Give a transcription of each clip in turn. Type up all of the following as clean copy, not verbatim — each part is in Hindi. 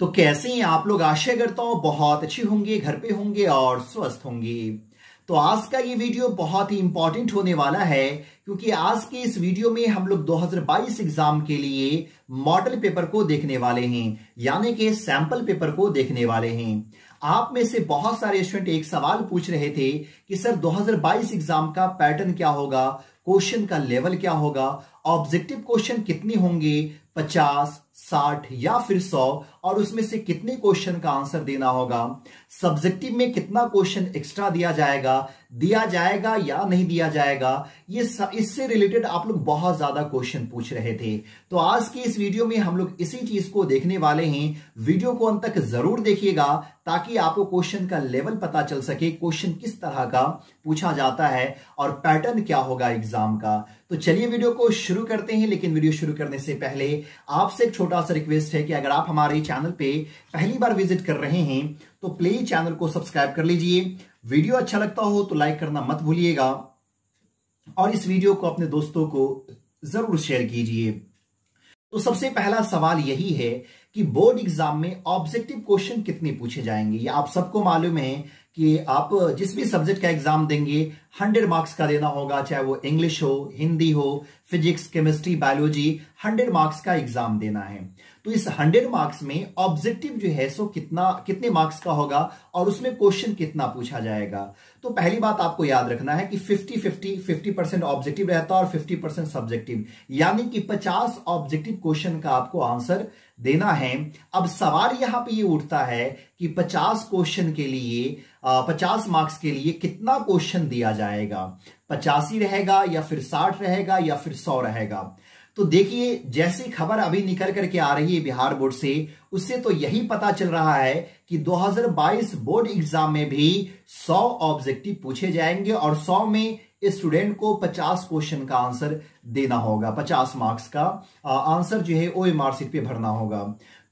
तो कैसे हैं आप लोग। आशा करता हूं बहुत अच्छे होंगे, घर पे होंगे और स्वस्थ होंगे। तो आज का ये वीडियो बहुत ही इंपॉर्टेंट होने वाला है क्योंकि आज के इस वीडियो में हम लोग 2022 एग्जाम के लिए मॉडल पेपर को देखने वाले हैं, यानी कि सैंपल पेपर को देखने वाले हैं। आप में से बहुत सारे स्टूडेंट एक सवाल पूछ रहे थे कि सर 2022 एग्जाम का पैटर्न क्या होगा, क्वेश्चन का लेवल क्या होगा, ऑब्जेक्टिव क्वेश्चन कितने होंगे, 50, 60 या फिर 100, और उसमें से कितने क्वेश्चन का आंसर देना होगा, सब्जेक्टिव में कितना क्वेश्चन एक्स्ट्रा दिया जाएगा या नहीं दिया जाएगा। ये इससे रिलेटेड आप लोग बहुत ज्यादा क्वेश्चन पूछ रहे थे। तो आज की इस वीडियो में हम लोग इसी चीज को देखने वाले हैं। वीडियो को अंत तक जरूर देखिएगा ताकि आपको क्वेश्चन का लेवल पता चल सके, क्वेश्चन किस तरह का पूछा जाता है और पैटर्न क्या होगा एग्जाम का। तो चलिए वीडियो को शुरू करते हैं, लेकिन वीडियो शुरू करने से पहले आपसे एक छोटा सा रिक्वेस्ट है कि अगर आप हमारे चैनल पे पहली बार विजिट कर रहे हैं तो प्लीज चैनल को सब्सक्राइब कर लीजिए। वीडियो अच्छा लगता हो तो लाइक करना मत भूलिएगा और इस वीडियो को अपने दोस्तों को जरूर शेयर कीजिए। तो सबसे पहला सवाल यही है कि बोर्ड एग्जाम में ऑब्जेक्टिव क्वेश्चन कितने पूछे जाएंगे। ये आप सबको मालूम है कि आप जिस भी सब्जेक्ट का एग्जाम देंगे 100 मार्क्स का देना होगा, चाहे वो इंग्लिश हो, हिंदी हो, फिजिक्स, केमिस्ट्री, बायोलॉजी, 100 मार्क्स का एग्जाम देना है। तो इस 100 मार्क्स में ऑब्जेक्टिव जो है सो कितने मार्क्स का होगा और उसमें क्वेश्चन कितना पूछा जाएगा। तो पहली बात आपको याद रखना है कि 50% ऑब्जेक्टिव रहता है और 50% सब्जेक्टिव, यानी कि 50 ऑब्जेक्टिव क्वेश्चन का आपको आंसर देना है। अब सवाल यहां पे ये उठता है कि 50 क्वेश्चन के लिए 50 मार्क्स के लिए कितना क्वेश्चन दिया जाएगा, 85 रहेगा या फिर 60 रहेगा या फिर 100 रहेगा। तो देखिए, जैसी खबर अभी निकल करके आ रही है बिहार बोर्ड से, उससे तो यही पता चल रहा है कि 2022 बोर्ड एग्जाम में भी 100 ऑब्जेक्टिव पूछे जाएंगे और 100 में स्टूडेंट को 50 क्वेश्चन का आंसर देना होगा, 50 मार्क्स का आंसर जो है OMR शीट पे भरना होगा।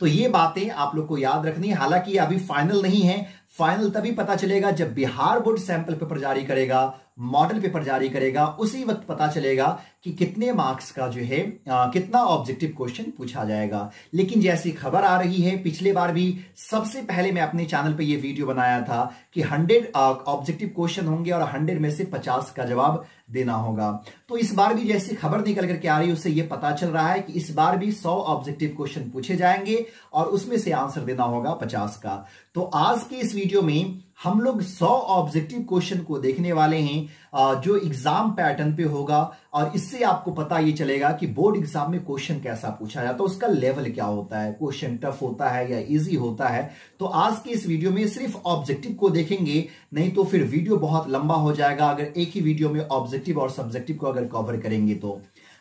तो ये बातें आप लोग को याद रखनी है। हालांकि अभी फाइनल नहीं है, फाइनल तभी पता चलेगा जब बिहार बोर्ड सैंपल पेपर जारी करेगा, मॉडल पेपर जारी करेगा, उसी वक्त पता चलेगा कि कितने मार्क्स का जो है कितना ऑब्जेक्टिव क्वेश्चन पूछा जाएगा। लेकिन जैसी खबर आ रही है, पिछले बार भी सबसे पहले मैं अपने चैनल पे ये वीडियो बनाया था कि 100 ऑब्जेक्टिव क्वेश्चन होंगे और 100 में से 50 का जवाब देना होगा। तो इस बार भी जैसी खबर निकल करके आ रही है उससे ये पता चल रहा है कि इस बार भी 100 ऑब्जेक्टिव क्वेश्चन पूछे जाएंगे और उसमें से आंसर देना होगा 50 का। तो आज की इस वीडियो में हम लोग 100 ऑब्जेक्टिव क्वेश्चन को देखने वाले हैं जो एग्जाम पैटर्न पे होगा, और इससे आपको पता ये चलेगा कि बोर्ड एग्जाम में क्वेश्चन कैसा पूछा जाता है, उसका लेवल क्या होता है, क्वेश्चन टफ होता है या इजी होता है। तो आज की इस वीडियो में सिर्फ ऑब्जेक्टिव को देखेंगे, नहीं तो फिर वीडियो बहुत लंबा हो जाएगा अगर एक ही वीडियो में ऑब्जेक्टिव और सब्जेक्टिव को अगर कवर करेंगे। तो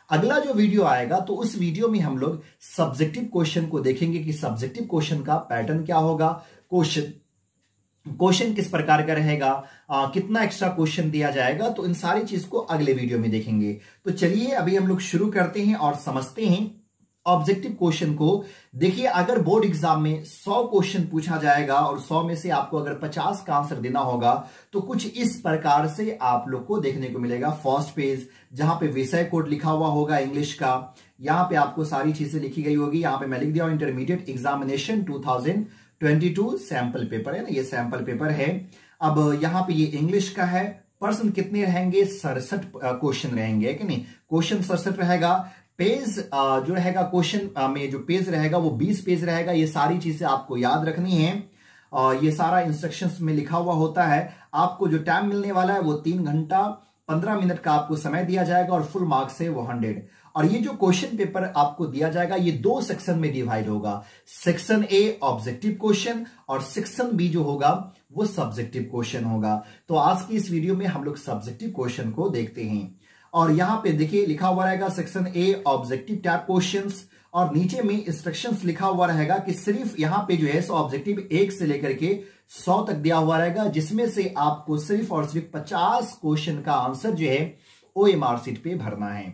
अगला जो वीडियो आएगा तो उस वीडियो में हम लोग सब्जेक्टिव क्वेश्चन को देखेंगे कि सब्जेक्टिव क्वेश्चन का पैटर्न क्या होगा, क्वेश्चन किस प्रकार का रहेगा, कितना एक्स्ट्रा क्वेश्चन दिया जाएगा। तो इन सारी चीज को अगले वीडियो में देखेंगे। तो चलिए अभी हम लोग शुरू करते हैं और समझते हैं ऑब्जेक्टिव क्वेश्चन को। देखिए, अगर बोर्ड एग्जाम में 100 क्वेश्चन पूछा जाएगा और 100 में से आपको अगर 50 का आंसर देना होगा तो कुछ इस प्रकार से आप लोग को देखने को मिलेगा। फर्स्ट पेज जहां पे विषय कोड लिखा हुआ होगा इंग्लिश का, यहां पे आपको सारी चीजें लिखी गई होगी। यहां पे मैं लिख दिया इंटरमीडिएट एग्जामिनेशन 2022 सैंपल पेपर है ना, ये सैंपल पेपर है। अब यहां पे ये इंग्लिश का है। प्रश्न कितने रहेंगे, 67 क्वेश्चन रहेंगे कि नहीं, क्वेश्चन 67 रहेगा। पेज जो रहेगा क्वेश्चन में जो पेज रहेगा वो 20 पेज रहेगा। ये सारी चीजें आपको याद रखनी है। ये सारा इंस्ट्रक्शंस में लिखा हुआ होता है। आपको जो टाइम मिलने वाला है वो 3 घंटा 15 मिनट का आपको समय दिया जाएगा और फुल मार्क्स है वो 100। और ये जो क्वेश्चन पेपर आपको दिया जाएगा ये 2 सेक्शन में डिवाइड होगा। सेक्शन ए ऑब्जेक्टिव क्वेश्चन और सेक्शन बी जो होगा वो सब्जेक्टिव क्वेश्चन होगा। तो आज की इस वीडियो में हम लोग सब्जेक्टिव क्वेश्चन को देखते हैं। और यहां पे देखिए लिखा हुआ रहेगा section A objective type questions, और नीचे में इंस्ट्रक्शंस लिखा हुआ रहेगा कि सिर्फ यहां पे जो है ऑब्जेक्टिव 1 से लेकर के 100 तक दिया हुआ रहेगा, जिसमें से आपको सिर्फ और सिर्फ 50 क्वेश्चन का आंसर जो है OMR शीट पे भरना है।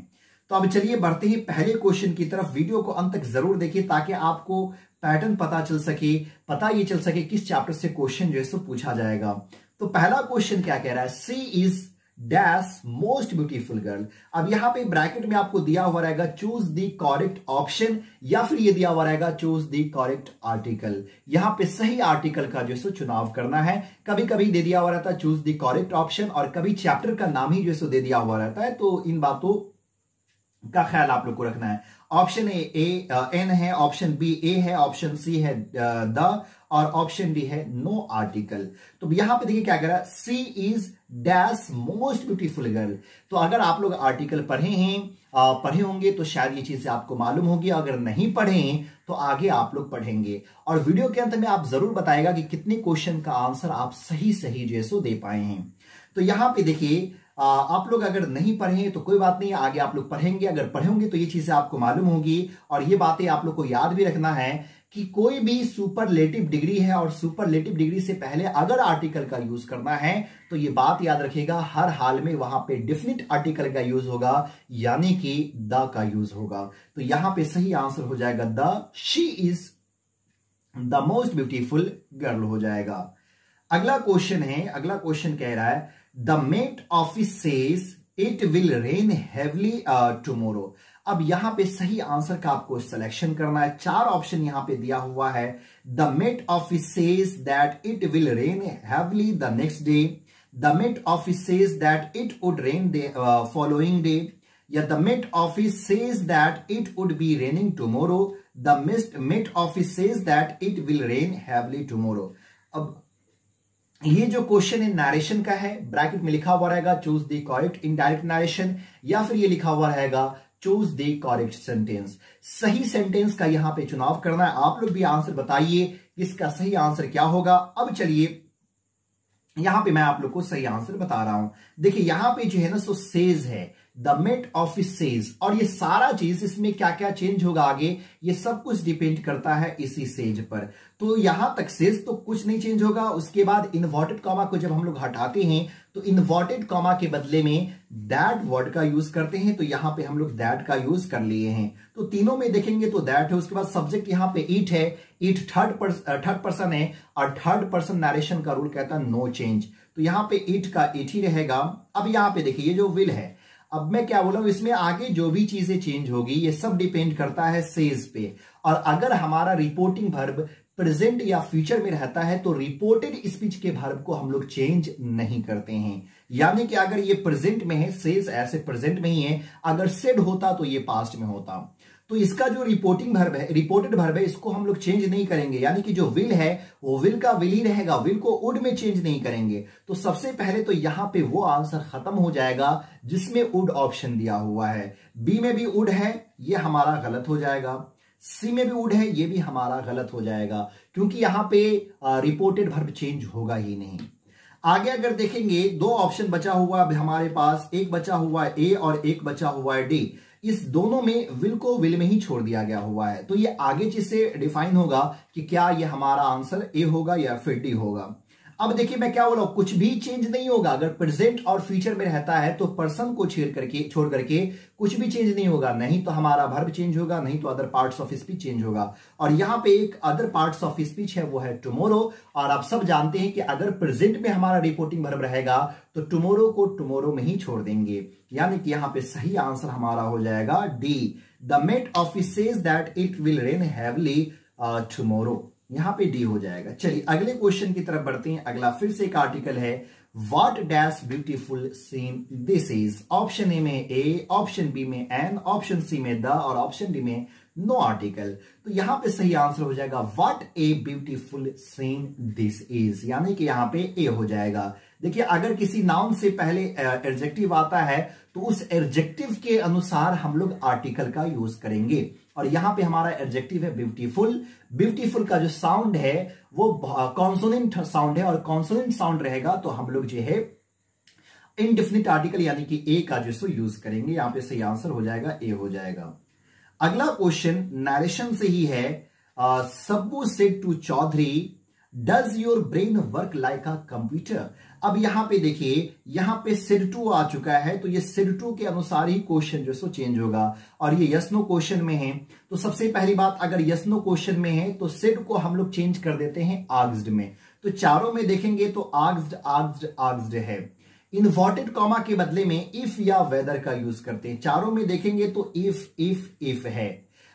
तो अब चलिए बढ़ते हैं पहले क्वेश्चन की तरफ। वीडियो को अंत तक जरूर देखिए ताकि आपको पैटर्न पता चल सके, पता ये चल सके किस चैप्टर से क्वेश्चन जो है सो पूछा जाएगा। तो पहला क्वेश्चन क्या कह रहा है, she is dash most beautiful girl. अब यहां पे ब्रैकेट में आपको दिया हुआ रहेगा चूज द करेक्ट ऑप्शन, या फिर ये दिया हुआ रहेगा चूज द करेक्ट आर्टिकल। यहां पे सही आर्टिकल का जो है चुनाव करना है। कभी कभी दे दिया हुआ रहता है चूज द करेक्ट ऑप्शन, और कभी चैप्टर का नाम ही जो है दे दिया हुआ रहता है। तो इन बातों का ख्याल आप लोग को रखना है। ऑप्शन ए एन है, ऑप्शन बी ए है, ऑप्शन सी है द, और ऑप्शन डी है नो आर्टिकल। तो यहां पे देखिए क्या कह रहा है, she is dash most beautiful girl. तो अगर आप लोग आर्टिकल पढ़े होंगे तो शायद ये चीजें आपको मालूम होगी, अगर नहीं पढ़े हैं तो आगे आप लोग पढ़ेंगे। और वीडियो के अंत में आप जरूर बताएगा कि कितने क्वेश्चन का आंसर आप सही जो है दे पाए हैं। तो यहां पे देखिए आप लोग अगर नहीं पढ़े तो कोई बात नहीं, आगे आप लोग पढ़ेंगे। अगर पढ़े होंगे तो ये चीजें आपको मालूम होगी। और ये बातें आप लोग को याद भी रखना है कि कोई भी सुपरलेटिव डिग्री है, और सुपरलेटिव डिग्री से पहले अगर आर्टिकल का यूज करना है तो ये बात याद रखिएगा, हर हाल में वहां पे डेफिनेट आर्टिकल का यूज होगा, यानी कि द का यूज होगा। तो यहां पे सही आंसर हो जाएगा the, she is the most beautiful girl हो जाएगा। अगला क्वेश्चन है, अगला क्वेश्चन कह रहा है the met office says it will rain heavily tomorrow. अब यहां पे सही आंसर का आपको सिलेक्शन करना है। 4 ऑप्शन यहां पे दिया हुआ है। The met office says that it will rain heavily the next day, the met office says that it would rain the following day, या the met office says that it would be raining tomorrow, the met office says that it will rain heavily tomorrow. अब ये जो क्वेश्चन है नरेशन का है, ब्रैकेट में लिखा हुआ रहेगा choose the correct indirect narration, या फिर ये लिखा हुआ रहेगा चूज द करेक्ट सेंटेंस। सही सेंटेंस का यहां पे चुनाव करना है। आप लोग भी आंसर बताइए इसका सही आंसर क्या होगा। अब चलिए यहां पे मैं आप लोग को सही आंसर बता रहा हूं। देखिए यहां पे जो है ना सो सेज है, द मेट ऑफिस सेज, और ये सारा चीज इसमें क्या क्या चेंज होगा आगे, ये सब कुछ डिपेंड करता है इसी सेज पर। तो यहां तक सेज तो कुछ नहीं चेंज होगा। उसके बाद इन्वर्टेड कॉमा को जब हम लोग हटाते हैं तो इन्वर्टेड कॉमा के बदले में दैट वर्ड का यूज करते हैं। तो यहां पे हम लोग दैट का यूज कर लिए हैं। तो तीनों में देखेंगे तो दैट है। उसके बाद सब्जेक्ट यहां पे इट है, इट थर्ड पर्सन है, और थर्ड पर्सन नरेशन का रूल कहता है नो चेंज। तो यहां पे इट का इट ही रहेगा। अब यहां पे देखिए ये जो विल है, अब मैं क्या बोला हूं, इसमें आगे जो भी चीजें चेंज होगी ये सब डिपेंड करता है सेज पे। और अगर हमारा रिपोर्टिंग वर्ब प्रेजेंट या फ्यूचर में रहता है तो रिपोर्टेड स्पीच के वर्ब को हम लोग चेंज नहीं करते हैं। यानी कि अगर ये प्रेजेंट में है, सेज ऐसे प्रेजेंट में ही है, अगर सेड होता तो ये पास्ट में होता। तो इसका जो रिपोर्टिंग वर्ब है, रिपोर्टेड वर्ब है, इसको हम लोग चेंज नहीं करेंगे। यानी कि जो विल है वो विल का विल ही रहेगा, विल को वुड में चेंज नहीं करेंगे। तो सबसे पहले तो यहां पे वो आंसर खत्म हो जाएगा जिसमें वुड ऑप्शन दिया हुआ है। बी में भी वुड है, ये हमारा गलत हो जाएगा। सी में भी वुड है, ये भी हमारा गलत हो जाएगा, क्योंकि यहां पे रिपोर्टेड वर्ब चेंज होगा ही नहीं। आगे अगर देखेंगे 2 ऑप्शन बचा हुआ है हमारे पास, एक बचा हुआ है ए और एक बचा हुआ है डी। इस दोनों में विल को विल में ही छोड़ दिया गया हुआ है। तो ये आगे चीज से डिफाइन होगा कि क्या ये हमारा आंसर ए होगा या फिर डी होगा। अब देखिए मैं क्या बोला, कुछ भी चेंज नहीं होगा। अगर प्रेजेंट और फ्यूचर में रहता है तो पर्सन को छोड़ करके कुछ भी चेंज नहीं होगा। नहीं तो हमारा वर्ब चेंज होगा, नहीं तो other parts of speech change होगा। और यहां पे एक अदर पार्ट्स ऑफ स्पीच है, वो है टुमारो। और आप सब जानते हैं कि अगर प्रेजेंट में हमारा रिपोर्टिंग वर्ब रहेगा तो टुमारो को टुमारो में ही छोड़ देंगे। यानी कि यहां पे सही आंसर हमारा हो जाएगा D, the met office says that it will rain heavily tomorrow. यहां पे डी हो जाएगा। चलिए अगले क्वेश्चन की तरफ बढ़ते हैं। अगला फिर से एक आर्टिकल है, what dash beautiful seen this is. Option A में ए, ऑप्शन बी में एन, ऑप्शन सी में द, और ऑप्शन डी में नो आर्टिकल। तो यहां पे सही आंसर हो जाएगा what a beautiful seen this is, यानी कि यहां पे ए हो जाएगा। देखिए अगर किसी नाउन से पहले एडजेक्टिव आता है तो उस एडजेक्टिव के अनुसार हम लोग आर्टिकल का यूज करेंगे। और यहां पे हमारा एडजेक्टिव है ब्यूटीफुल। ब्यूटीफुल का जो साउंड है वो कॉन्सोनेंट साउंड है, और कॉन्सोनेंट साउंड रहेगा तो हम लोग जो है इनडेफिनिट आर्टिकल यानी कि ए का जो यूज करेंगे। यहां पे सही आंसर हो जाएगा ए हो जाएगा। अगला क्वेश्चन नरेशन से ही है। Sabbu said to Chaudhary, does your brain work like a computer. अब यहां पे देखिए यहां पे सेड टू आ चुका है, तो ये सेड टू के अनुसार ही क्वेश्चन जो चेंज होगा। और ये यस नो क्वेश्चन में है, तो सबसे पहली बात अगर यस नो क्वेश्चन में है तो सेड को हम लोग चेंज कर देते हैं आस्क्ड में। तो चारों में देखेंगे तो आस्क्ड आस्क्ड आस्क्ड है। इन्वर्टेड कॉमा के बदले में इफ या वेदर का यूज करते हैं। चारों में देखेंगे तो इफ है।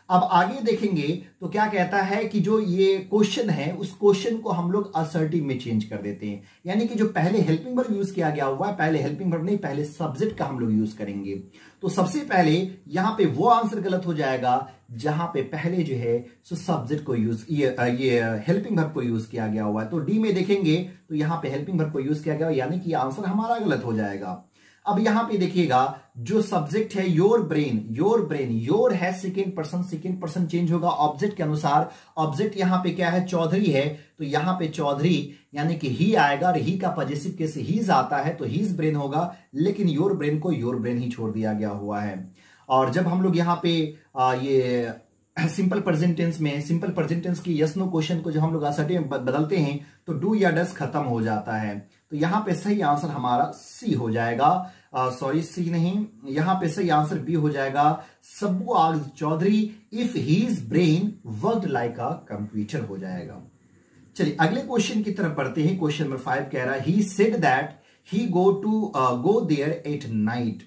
अब आगे देखेंगे तो क्या कहता है कि जो ये क्वेश्चन है उस क्वेश्चन को हम लोग असर्टिव में चेंज कर देते हैं, यानी कि जो पहले हेल्पिंग वर्ब यूज किया गया हुआ है, पहले हेल्पिंग वर्ब नहीं, पहले सब्जेक्ट का हम लोग यूज करेंगे। तो सबसे पहले यहां पे वो आंसर गलत हो जाएगा जहां पे पहले जो है सो सब्जेक्ट को यूज ये हेल्पिंग वर्ब को यूज किया गया हुआ है। तो डी में देखेंगे तो यहां पे हेल्पिंग वर्ब को यूज किया गया, यानी कि आंसर हमारा गलत हो जाएगा। अब यहां पे देखिएगा जो सब्जेक्ट है योर ब्रेन, योर है सेकेंड पर्सन चेंज होगा ऑब्जेक्ट के अनुसार। ऑब्जेक्ट यहां पे क्या है, चौधरी है, तो यहां पे चौधरी यानी कि ही आएगा, और ही का पॉजेसिव केस हीज आता है तो हीज ब्रेन होगा, लेकिन योर ब्रेन को योर ब्रेन ही छोड़ दिया गया हुआ है। और जब हम लोग यहां पे ये सिंपल प्रेजेंट टेंस में सिंपल प्रेजेंट टेंस की यस नो क्वेश्चन को जब हम लोग असर्टिव में बदलते हैं तो डू या डस खत्म हो जाता है। तो यहां पे सही आंसर हमारा सी हो जाएगा, सॉरी सी नहीं, यहां पे सही आंसर बी हो जाएगा। सब्बू आग Chaudhary if his brain worked like a computer हो जाएगा। चलिए अगले क्वेश्चन की तरफ बढ़ते हैं। क्वेश्चन नंबर 5 कह रहा है he said that he go there at night.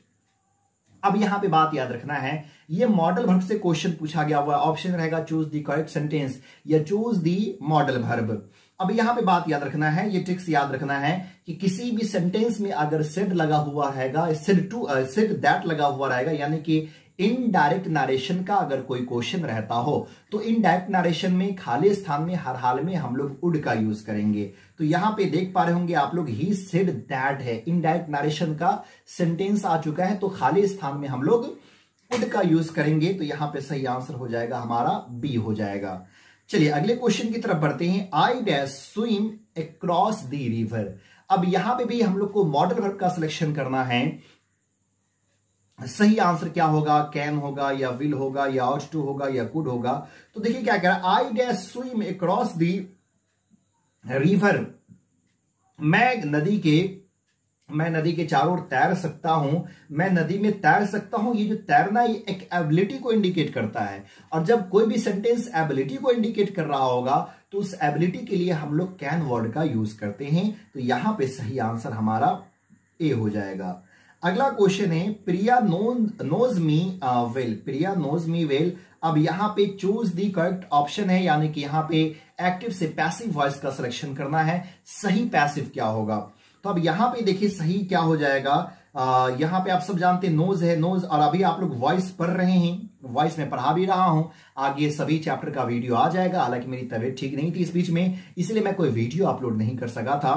अब यहां पे बात याद रखना है, ये मॉडल वर्ब से क्वेश्चन पूछा गया हुआ है। ऑप्शन रहेगा चूज द करेक्ट सेंटेंस या चूज द मॉडल वर्ब। अब यहां पे बात याद रखना है, ये ट्रिक्स याद रखना है कि किसी भी सेंटेंस में अगर सेड लगा हुआ रहेगा, सेड दैट लगा हुआ रहेगा, यानी कि इनडायरेक्ट नरेशन का अगर कोई क्वेश्चन रहता हो तो इनडायरेक्ट नरेशन में खाली स्थान में हर हाल में हम लोग वुड का यूज करेंगे। तो यहां पे देख पा रहे होंगे आप लोग ही सेड दैट है, इनडायरेक्ट नरेशन का सेंटेंस आ चुका है, तो खाली स्थान में हम लोग वुड का यूज करेंगे। तो यहां पे सही आंसर हो जाएगा हमारा बी हो जाएगा। चलिए अगले क्वेश्चन की तरफ बढ़ते हैं। I dash swim across the river. अब यहां पे भी हम लोग को मॉडल वर्ब का सिलेक्शन करना है। सही आंसर क्या होगा, कैन होगा या विल होगा या ऑट टू होगा या कुड होगा। तो देखिए क्या कह रहा है, I dash swim across the river. मैं नदी के चारों ओर तैर सकता हूं, मैं नदी में तैर सकता हूं। ये जो तैरना ये एक एबिलिटी को इंडिकेट करता है, और जब कोई भी सेंटेंस एबिलिटी को इंडिकेट कर रहा होगा तो उस एबिलिटी के लिए हम लोग कैन वर्ड का यूज करते हैं। तो यहां पे सही आंसर हमारा ए हो जाएगा। अगला क्वेश्चन है प्रिया नोज मी वेल। प्रिया नोज मी वेल। अब यहां पे चूज दी करेक्ट ऑप्शन है, यानी कि यहां पे एक्टिव से पैसिव वॉइस का सिलेक्शन करना है। सही पैसिव क्या होगा, तो अब यहां पे देखिए सही क्या हो जाएगा। यहां पे आप सब जानते हैं नोज है, नोज, और अभी आप लोग वॉइस पढ़ रहे हैं, वॉइस में पढ़ा भी रहा हूं। आगे सभी चैप्टर का वीडियो आ जाएगा, हालांकि मेरी तबीयत ठीक नहीं थी इस बीच में, इसलिए मैं कोई वीडियो अपलोड नहीं कर सका था।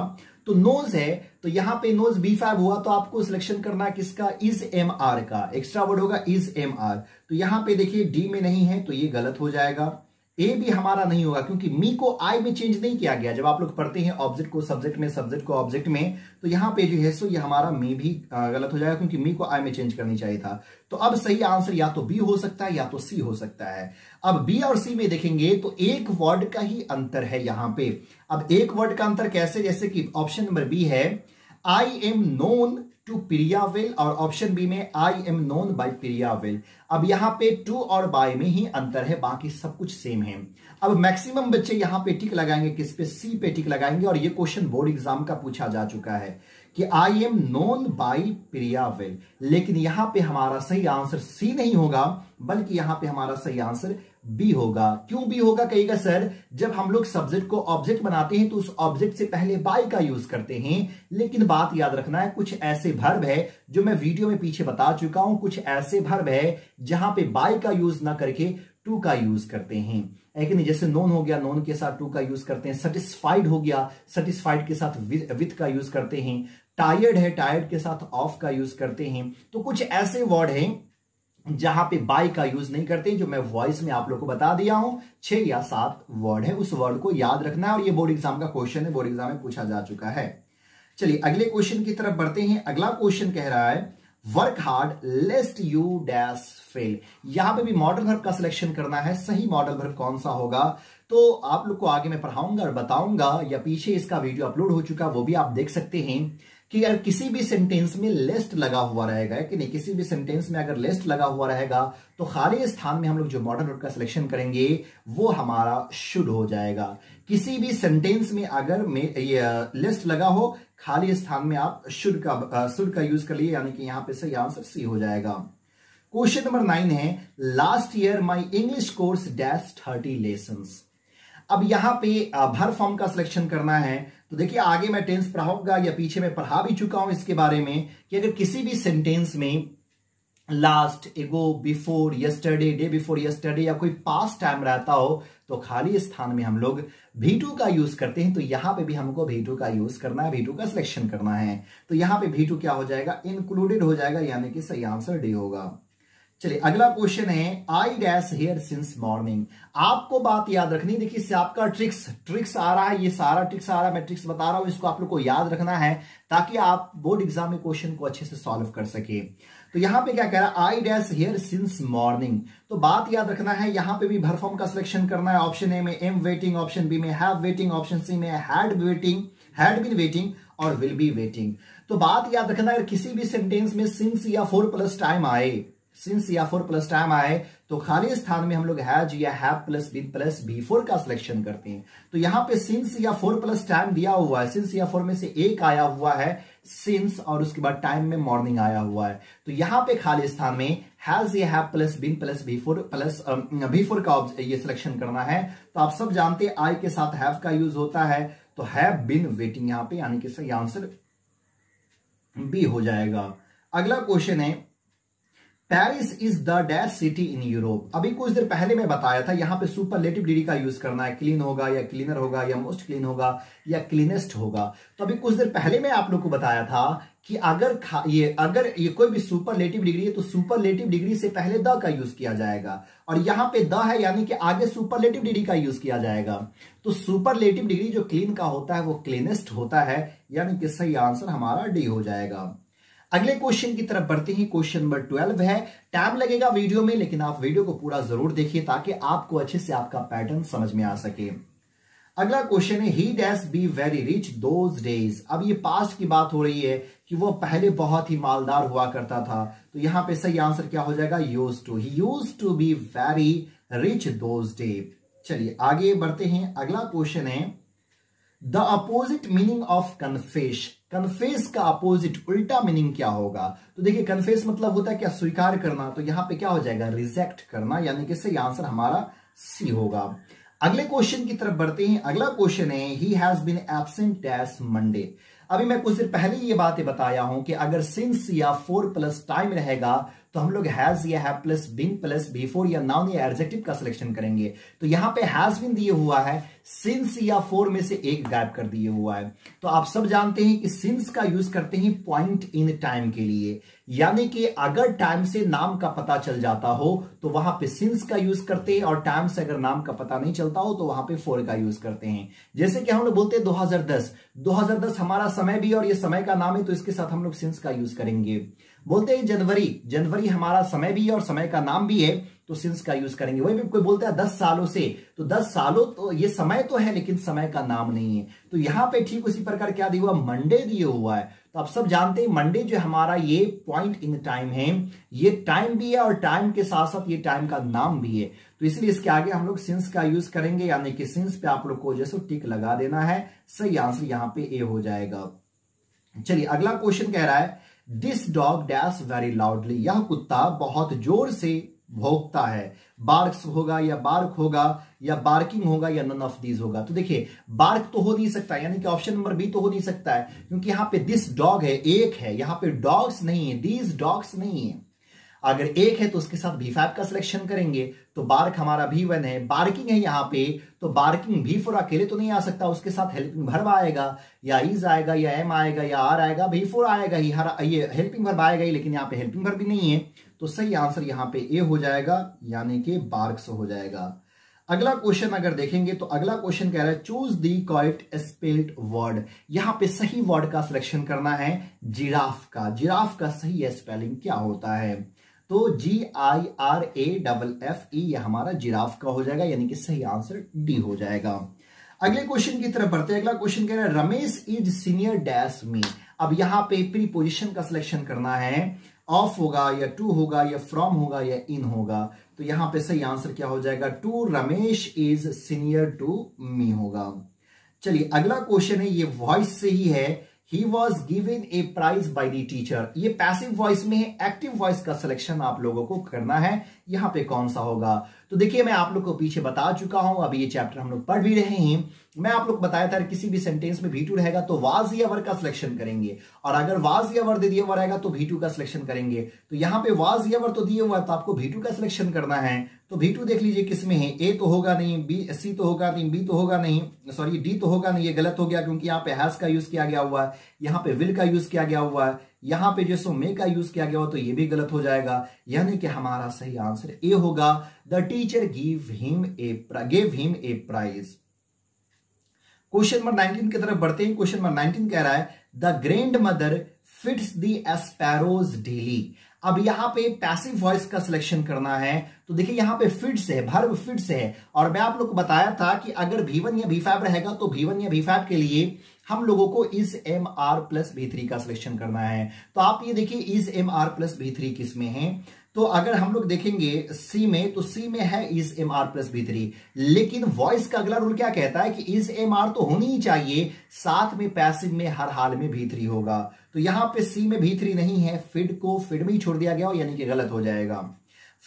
तो नोज है, तो यहां पे नोज B5 हुआ, तो आपको सिलेक्शन करना है किसका, इज एम आर का। एक्स्ट्रा वर्ड होगा इज एम आर। तो यहां पे देखिए डी में नहीं है तो ये गलत हो जाएगा। ए भी हमारा नहीं होगा क्योंकि मी को आई में चेंज नहीं किया गया। जब आप लोग पढ़ते हैं ऑब्जेक्ट को सब्जेक्ट में, सब्जेक्ट को ऑब्जेक्ट में, तो यहां पे जो है सो ये हमारा मी भी गलत हो जाएगा क्योंकि मी को आई में चेंज करनी चाहिए था। तो अब सही आंसर या तो बी हो सकता है या तो सी हो सकता है। अब बी और सी में देखेंगे तो एक वर्ड का ही अंतर है यहां पे। अब एक वर्ड का अंतर कैसे, जैसे कि ऑप्शन नंबर बी है I am known to Priya well, और ऑप्शन बी में I am known by Priya well. अब यहां पे टू और बाय में ही अंतर है, बाकी सब कुछ सेम है। अब मैक्सिमम बच्चे यहां पे टिक लगाएंगे, किस पे, सी पे टिक लगाएंगे, और ये क्वेश्चन बोर्ड एग्जाम का पूछा जा चुका है कि आई am known by Priya well. लेकिन यहां पे हमारा सही आंसर सी नहीं होगा, बल्कि यहां पे हमारा सही आंसर बी होगा। क्यों बी होगा कहिएगा सर, जब हम लोग सब्जेक्ट को ऑब्जेक्ट बनाते हैं तो उस ऑब्जेक्ट से पहले बाय का यूज करते हैं। लेकिन बात याद रखना है, कुछ ऐसे वर्ब है जो मैं वीडियो में पीछे बता चुका हूं, कुछ ऐसे वर्ब है जहां पे बाय का यूज ना करके टू का यूज करते हैं। एक नहीं, जैसे नोन हो गया, नोन के साथ टू का यूज करते हैं। सेटिस्फाइड हो गया, सेटिस्फाइड के साथ विथ का यूज करते हैं। टायर्ड है, टायर्ड के साथ ऑफ का यूज करते हैं। तो कुछ ऐसे वर्ड हैं जहां पे बाय का यूज नहीं करते, जो मैं वॉइस में आप लोग को बता दिया हूं। 6 या 7 वर्ड है, उस वर्ड को याद रखना है, और ये बोर्ड एग्जाम का क्वेश्चन है, बोर्ड एग्जाम में पूछा जा चुका है। चलिए अगले क्वेश्चन की तरफ बढ़ते हैं। अगला क्वेश्चन कह रहा है work hard लेस्ट you dash fail. यहां पे भी मॉडल वर्ब का सिलेक्शन करना है। सही मॉडल वर्ब कौन सा होगा, तो आप लोग को आगे मैं पढ़ाऊंगा और बताऊंगा, या पीछे इसका वीडियो अपलोड हो चुका वो भी आप देख सकते हैं कि अगर किसी भी सेंटेंस में लेस्ट लगा हुआ रहेगा कि नहीं, किसी भी सेंटेंस में अगर लेस्ट लगा हुआ रहेगा तो खाली स्थान में हम लोग जो मॉडर्न वर्ड का सिलेक्शन करेंगे वो हमारा शुड हो जाएगा। किसी भी सेंटेंस में अगर लेस्ट लगा हो, खाली स्थान में आप शुड का यूज कर लिए, यानी कि यहां पे सही आंसर सी हो जाएगा। क्वेश्चन नंबर 9 है, last year my English course dash 30 lessons. अब यहां पे भर फॉर्म का सिलेक्शन करना है। तो देखिए आगे मैं टेंस पढ़ाऊंगा या पीछे मैं पढ़ा भी चुका हूं इसके बारे में कि अगर किसी भी सेंटेंस में लास्ट, एगो, before, yesterday, day before yesterday या कोई पास्ट टाइम रहता हो तो खाली स्थान में हम लोग V2 का यूज करते हैं। तो यहां पे भी हमको V2 का यूज करना है, V2 का सिलेक्शन करना है। तो यहां पे V2 क्या हो जाएगा, इंक्लूडेड हो जाएगा, यानी कि सही आंसर डी होगा। चलिए अगला क्वेश्चन है, I dash here since morning. आपको बात याद रखनी, देखिए इससे आपका ट्रिक्स आ रहा है, ये सारा ट्रिक्स आ रहा है, मैं ट्रिक्स बता रहा हूं, इसको आप लोग को याद रखना है ताकि आप बोर्ड एग्जाम में क्वेश्चन को अच्छे से सॉल्व कर सके। तो यहां पे क्या कह रहा है, I dash here since morning. तो बात याद रखना है, यहां पे भी भर फॉर्म का सिलेक्शन करना है। ऑप्शन ए में एम वेटिंग, ऑप्शन बी में हैव वेटिंग, ऑप्शन सी में हैड बीन वेटिंग और विल बी वेटिंग। तो बात याद रखना, अगर किसी भी सेंटेंस में सिंस या 4+ टाइम आए, सिंस या 4+ टाइम आए तो खाली स्थान में हम लोग हैज या have plus been plus before का सिलेक्शन करते हैं। तो यहां पे सिंस या 4+ टाइम दिया हुआ है, सिंस या 4 में से एक आया हुआ है सिंस और उसके बाद टाइम में मॉर्निंग आया हुआ है। तो यहां पे खाली स्थान में हैज या have plus been plus before का ये सिलेक्शन करना है। तो आप सब जानते हैं आई के साथ हैव का यूज होता है, तो हैव बीन वेटिंग यहां पे, यानी कि सही आंसर बी हो जाएगा। अगला क्वेश्चन है, Paris is the dash city in Europe. अभी कुछ देर पहले मैं बताया था यहां पे सुपरलेटिव डिग्री का यूज करना है, क्लीन होगा या क्लीनर होगा या मोस्ट क्लीन होगा या क्लीनेस्ट होगा। तो अभी कुछ देर पहले मैं आप लोग को बताया था कि अगर ये कोई भी सुपरलेटिव डिग्री है तो सुपरलेटिव डिग्री से पहले द का यूज किया जाएगा, और यहां पे द है यानी कि आगे सुपरलेटिव डिग्री का यूज किया जाएगा। तो सुपरलेटिव डिग्री जो क्लीन का होता है वो क्लीनेस्ट होता है, यानी कि सही आंसर हमारा डी हो जाएगा। अगले क्वेश्चन की तरफ बढ़ते हैं। क्वेश्चन नंबर 12 है, टाइम लगेगा वीडियो में लेकिन आप वीडियो को पूरा जरूर देखिए ताकि आपको अच्छे से आपका पैटर्न समझ में आ सके। अगला क्वेश्चन है, ही dash B very rich those days. अब ये पास्ट की बात हो रही है कि वो पहले बहुत ही मालदार हुआ करता था। तो यहां पे सही आंसर क्या हो जाएगा, used to. He used to be very rich those days. चलिए आगे बढ़ते हैं। अगला क्वेश्चन है, the opposite meaning of confess. Confess का अपोजिट उल्टा मीनिंग क्या होगा। तो देखिए कन्फेस मतलब होता है क्या, स्वीकार करना। तो यहां पे क्या हो जाएगा, रिजेक्ट करना, यानी कि सही आंसर हमारा सी होगा। अगले क्वेश्चन की तरफ बढ़ते हैं। अगला क्वेश्चन है, he has been absent dash Monday. अभी मैं कुछ देर पहले ये बातें बताया हूं कि अगर सिंस या 4+ टाइम रहेगा तो हम लोग हैज या have plus been plus before या नाउन या एडजेक्टिव का सिलेक्शन करेंगे। तो यहां पे हैज बीन दिए हुआ है, सिंस या 4 में से एक गायब कर दिए हुआ है। तो आप सब जानते हैं कि सिंस का यूज करते हैं पॉइंट इन टाइम के लिए, यानी कि अगर टाइम से नाम का पता चल जाता हो तो वहां पे सिंस का यूज करते हैं, और टाइम से अगर नाम का पता नहीं चलता हो तो वहां पे 4 का यूज करते हैं। जैसे कि हम लोग बोलते हैं 2010 हमारा समय भी और ये समय का नाम है, तो इसके साथ हम लोग सिंस का यूज करेंगे। बोलते हैं जनवरी हमारा समय भी है और समय का नाम भी है, तो सिंस का यूज करेंगे। वही भी कोई बोलता है 10 सालों से, तो 10 सालों तो ये समय तो है लेकिन समय का नाम नहीं है। तो यहां पे ठीक उसी प्रकार क्या दिया हुआ, मंडे दिए हुआ है। तो आप सब जानते हैं मंडे जो हमारा ये पॉइंट इन टाइम है, ये टाइम भी है और टाइम के साथ साथ ये टाइम का नाम भी है। तो इसलिए इसके आगे हम लोग सिंस का यूज करेंगे, यानी कि सिंस पे आप लोग को जैसे टिक लगा देना है। सही आंसर यहां पे ए हो जाएगा। चलिए अगला क्वेश्चन कह रहा है, this dog dash very loudly. यह कुत्ता बहुत जोर से भौंकता है। बार्क्स होगा या बार्क होगा या बार्किंग होगा या नन ऑफ दीज होगा। तो देखिए बार्क तो हो नहीं सकता, यानी कि ऑप्शन नंबर बी तो हो नहीं सकता है, क्योंकि यहां पे दिस डॉग है, एक है, यहां पे डॉग्स नहीं है, दीज डॉग्स नहीं है। अगर एक है तो उसके साथ V5 का सिलेक्शन करेंगे, तो बार्क हमारा V1 है। बार्किंग है यहाँ पे, तो बार्किंग V4 अकेले तो नहीं आ सकता, उसके साथ हेल्पिंग वर्ब आएगा, या इज आएगा या एम आएगा या आर आएगा, V4 आएगा ही, ये हेल्पिंग वर्ब आएगा ही, लेकिन यहाँ पे हेल्पिंग वर्ब भी नहीं है। तो सही आंसर यहाँ पे ए हो जाएगा, यानी कि बार्क्स हो जाएगा। अगला क्वेश्चन अगर देखेंगे तो अगला क्वेश्चन कह रहा है, choose the correct spelled word. यहां पे सही वर्ड का सिलेक्शन करना है, जिराफ का। जिराफ का सही स्पेलिंग क्या होता है, तो GIRAFFE यह हमारा जिराफ का हो जाएगा, यानी कि सही आंसर डी हो जाएगा। अगले क्वेश्चन की तरफ बढ़ते हैं। अगला क्वेश्चन कह रहा है, रमेश इज सीनियर डैश मी। अब यहां पे प्रीपोजिशन का सिलेक्शन करना है, ऑफ होगा या टू होगा या फ्रॉम होगा या इन होगा। तो यहां पे सही आंसर क्या हो जाएगा, to Ramesh is senior to me होगा। चलिए अगला क्वेश्चन है, ये वॉइस से ही है, he was given a prize by the teacher. ये पैसिव वॉइस में है, एक्टिव वॉइस का सिलेक्शन आप लोगों को करना है, यहां पे कौन सा होगा। तो देखिए मैं आप लोग को पीछे बता चुका हूं, अभी ये चैप्टर हम लोग पढ़ भी रहे हैं। मैं आप लोग को बताया था किसी भी सेंटेंस में V2 रहेगा तो वाज या वर का सिलेक्शन करेंगे, और अगर वाज या वर दे दिया हुआ रहेगा तो V2 का सिलेक्शन करेंगे। तो यहां पे वाज या वर तो दिए हुआ है तो आपको V2 का सिलेक्शन करना है। तो V2 देख लीजिए किसमें है, ए तो होगा नहीं, बी सी तो होगा नहीं, बी तो होगा नहीं, सॉरी डी तो होगा नहीं, ये गलत हो गया क्योंकि यहाँ पे हैज का यूज किया गया हुआ है, यहाँ पे विल का यूज किया गया हुआ है, यहां पे जो सो मे का यूज किया गया हो तो ये भी गलत हो जाएगा, यानी कि हमारा सही आंसर ए होगा, the teacher gave him a prize. Question number 19 की तरफ बढ़ते हैं। क्वेश्चन नंबर 19 कह रहा है, the grandmother feeds the sparrows daily. अब यहां पे पैसिव वॉइस का सिलेक्शन करना है। तो देखिए यहां पे फिट्स है, वर्ब फिट्स है, और मैं आप लोग को बताया था कि अगर V1 या V5 रहेगा तो V1 या V5 के लिए हम लोगों को is M R plus V3 का सिलेक्शन करना है। तो आप ये देखिए is M R plus V3 किस में है, तो अगर हम लोग देखेंगे सी में, तो सी में है is M R plus V3, लेकिन वॉइस का अगला रूल क्या कहता है कि इज एम आर तो होनी ही चाहिए, साथ में पैसिव में हर हाल में V3 होगा। तो यहां पे सी में V3 नहीं है, फिड को फिड में ही छोड़ दिया गया हो, यानी कि गलत हो जाएगा।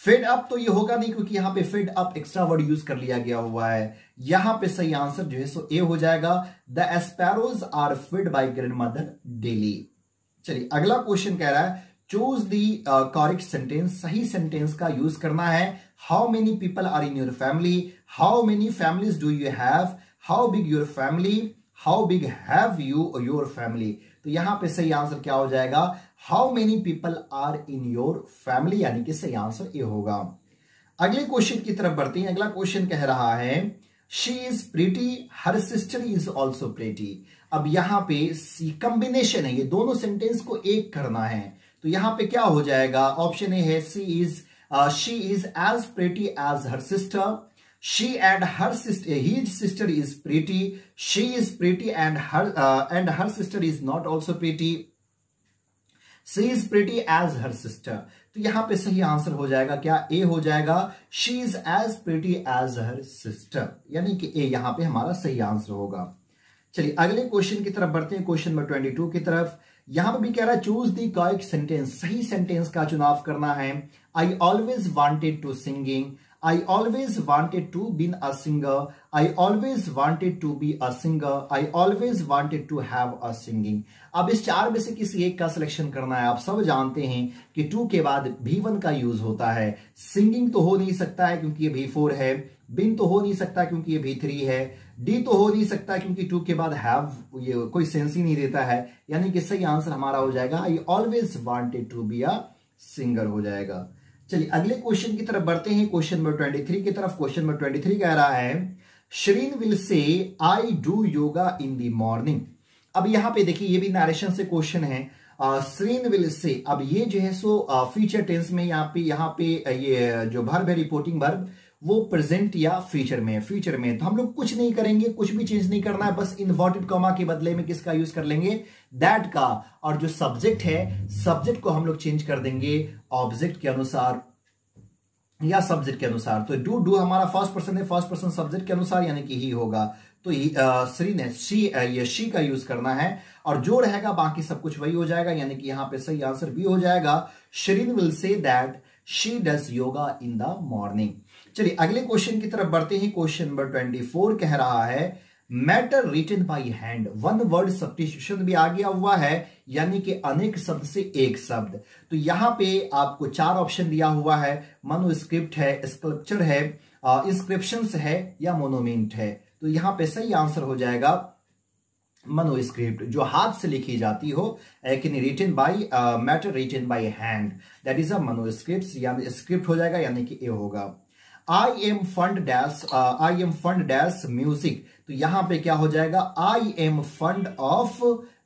फिड अप तो ये होगा नहीं क्योंकि यहां पे फिड अप एक्स्ट्रा वर्ड यूज कर लिया गया हुआ है। यहां पे सही आंसर जो है सो ए हो जाएगा, the sparrows are fed by grandmother daily. चलिए अगला क्वेश्चन कह रहा है, चूज द करेक्ट सेंटेंस। सही सेंटेंस का यूज करना है। How many people are in your family, how many families do you have, how big your family, how big have you your family. तो यहां पे सही आंसर क्या हो जाएगा, how many people are in your family, यानी कि सही आंसर ये होगा। अगले क्वेश्चन की तरफ बढ़ते हैं। अगला क्वेश्चन कह रहा है, she is pretty, her sister is also pretty. अब यहां पे सी कॉम्बिनेशन है, ये दोनों सेंटेंस को एक करना है। तो यहां पे क्या हो जाएगा, ऑप्शन ए है she is as pretty as her sister, she and her sister, his sister is pretty, she is pretty and her sister is not also pretty, she is pretty as her sister। तो यहां पे सही आंसर हो जाएगा क्या, ए हो जाएगा, she is as pretty as her sister, यानी कि ए यहां पे हमारा सही आंसर होगा। चलिए अगले क्वेश्चन की तरफ बढ़ते हैं, क्वेश्चन नंबर 22 की तरफ। यहां पर भी कह रहा है, चूज द करेक्ट सेंटेंस। सही सेंटेंस का चुनाव करना है। I always wanted to singing, I always wanted to be a singer, I always wanted to be a singer, I always wanted to have a singing। अब इस चार में से किसी एक का सिलेक्शन करना है। आप सब जानते हैं कि टू के बाद V1 का यूज होता है। सिंगिंग तो हो नहीं सकता है क्योंकि ये V4 है, बिन तो हो नहीं सकता क्योंकि ये V3 है, डी तो हो नहीं सकता क्योंकि टू के बाद हैव ये कोई सेंस ही नहीं देता है, यानी कि सही आंसर हमारा हो जाएगा, I always wanted to be a singer हो जाएगा। चलिए अगले क्वेश्चन की तरफ बढ़ते हैं, क्वेश्चन नंबर 23 की तरफ। क्वेश्चन नंबर 23 कह रहा है, Shreen will say I do yoga in the morning. अब यहां पे देखिए ये भी नरेशन से क्वेश्चन है। श्रीन विल से, अब ये जो है सो फ्यूचर टेंस में यहाँ पे ये जो वर्ब है रिपोर्टिंग वर्ब, वो प्रेजेंट या फ्यूचर में, फ्यूचर में। तो हम लोग कुछ नहीं करेंगे, कुछ भी चेंज नहीं करना है, बस इन्वर्टेड कॉमा के बदले में किसका यूज कर लेंगे, दैट का। और जो सब्जेक्ट है, सब्जेक्ट को हम लोग चेंज कर देंगे ऑब्जेक्ट के अनुसार या सब्जेक्ट के अनुसार। तो डू हमारा फर्स्ट पर्सन है, फर्स्ट पर्सन सब्जेक्ट के अनुसार, यानी कि ही होगा। तो श्री ने शी का यूज करना है, और जो रहेगा बाकी सब कुछ वही हो जाएगा, यानी कि यहां पे सही आंसर बी हो जाएगा, Shreen will say that she does yoga in the morning. चलिए अगले क्वेश्चन की तरफ बढ़ते हैं। क्वेश्चन नंबर 24 कह रहा है, matter written by hand. One word substitution भी आ गया हुआ है, यानी कि अनेक शब्द से एक शब्द। तो यहां पे आपको चार ऑप्शन दिया हुआ है, मनुस्क्रिप्ट है, स्कल्पचर है, इंस्क्रिप्शंस है या मोनोमेंट है। तो यहां पे सही आंसर हो जाएगा मनुस्क्रिप्ट, जो हाथ से लिखी जाती हो, लेकिन written by matter written by hand, that is a manuscript, यानी स्क्रिप्ट हो जाएगा, यानी कि ए होगा। I am fond dash music. तो यहां पे क्या हो जाएगा, I am fond of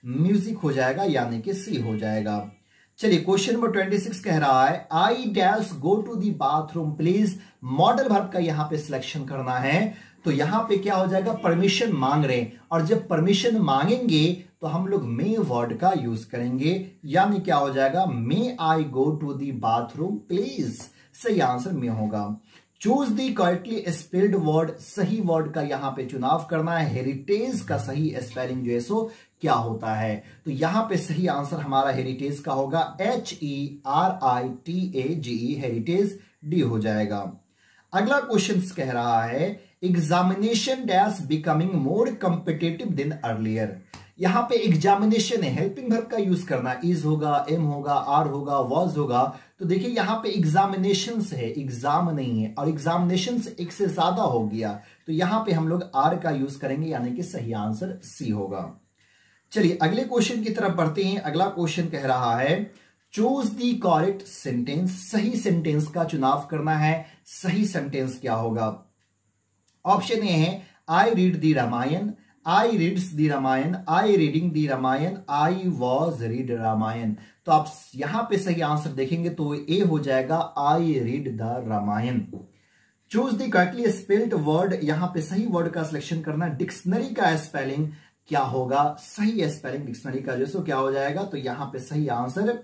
music हो जाएगा, यानी कि सी हो जाएगा। चलिए क्वेश्चन नंबर 26 कह रहा है, I dash go to the bathroom please. Modal verb का यहां पे सिलेक्शन करना है। तो यहां पे क्या हो जाएगा, परमिशन मांग रहे हैं, और जब परमिशन मांगेंगे तो हम लोग मे वर्ड का यूज करेंगे, यानी क्या हो जाएगा, may I go to the bathroom please. सही आंसर में होगा। Choose the correctly spelled word, सही वर्ड का यहां पे चुनाव करना है। हेरिटेज का सही स्पेलिंग जो है सो क्या होता है, तो यहां पे सही आंसर हमारा हेरिटेज का होगा HERITAGE, हेरिटेज, डी हो जाएगा। अगला क्वेश्चन कह रहा है examination dash becoming more competitive than earlier. यहां पे एग्जामिनेशन है, हेल्पिंग वर्ब का यूज करना, इज होगा, एम होगा, आर होगा, वॉज होगा। तो देखिए यहां पे एग्जामिनेशन है, एग्जाम नहीं है, और एग्जामिनेशन एक से ज्यादा हो गया, तो यहां पे हम लोग आर का यूज करेंगे, यानी कि सही आंसर सी होगा। चलिए अगले क्वेश्चन की तरफ बढ़ते हैं। अगला क्वेश्चन कह रहा है चूज दी करेक्ट सेंटेंस, सही सेंटेंस का चुनाव करना है। सही सेंटेंस क्या होगा? ऑप्शन ए है I read the Ramayana, I reads the Ramayana, I reading the Ramayana, I was read Ramayana. तो आप यहां पे सही आंसर देखेंगे तो ए हो जाएगा I read the Ramayana. Choose the correctly spelled word, यहां पे सही वर्ड का सिलेक्शन करना। डिक्शनरी का स्पेलिंग क्या होगा? सही स्पेलिंग डिक्शनरी का जो सो क्या हो जाएगा, तो यहां पे सही आंसर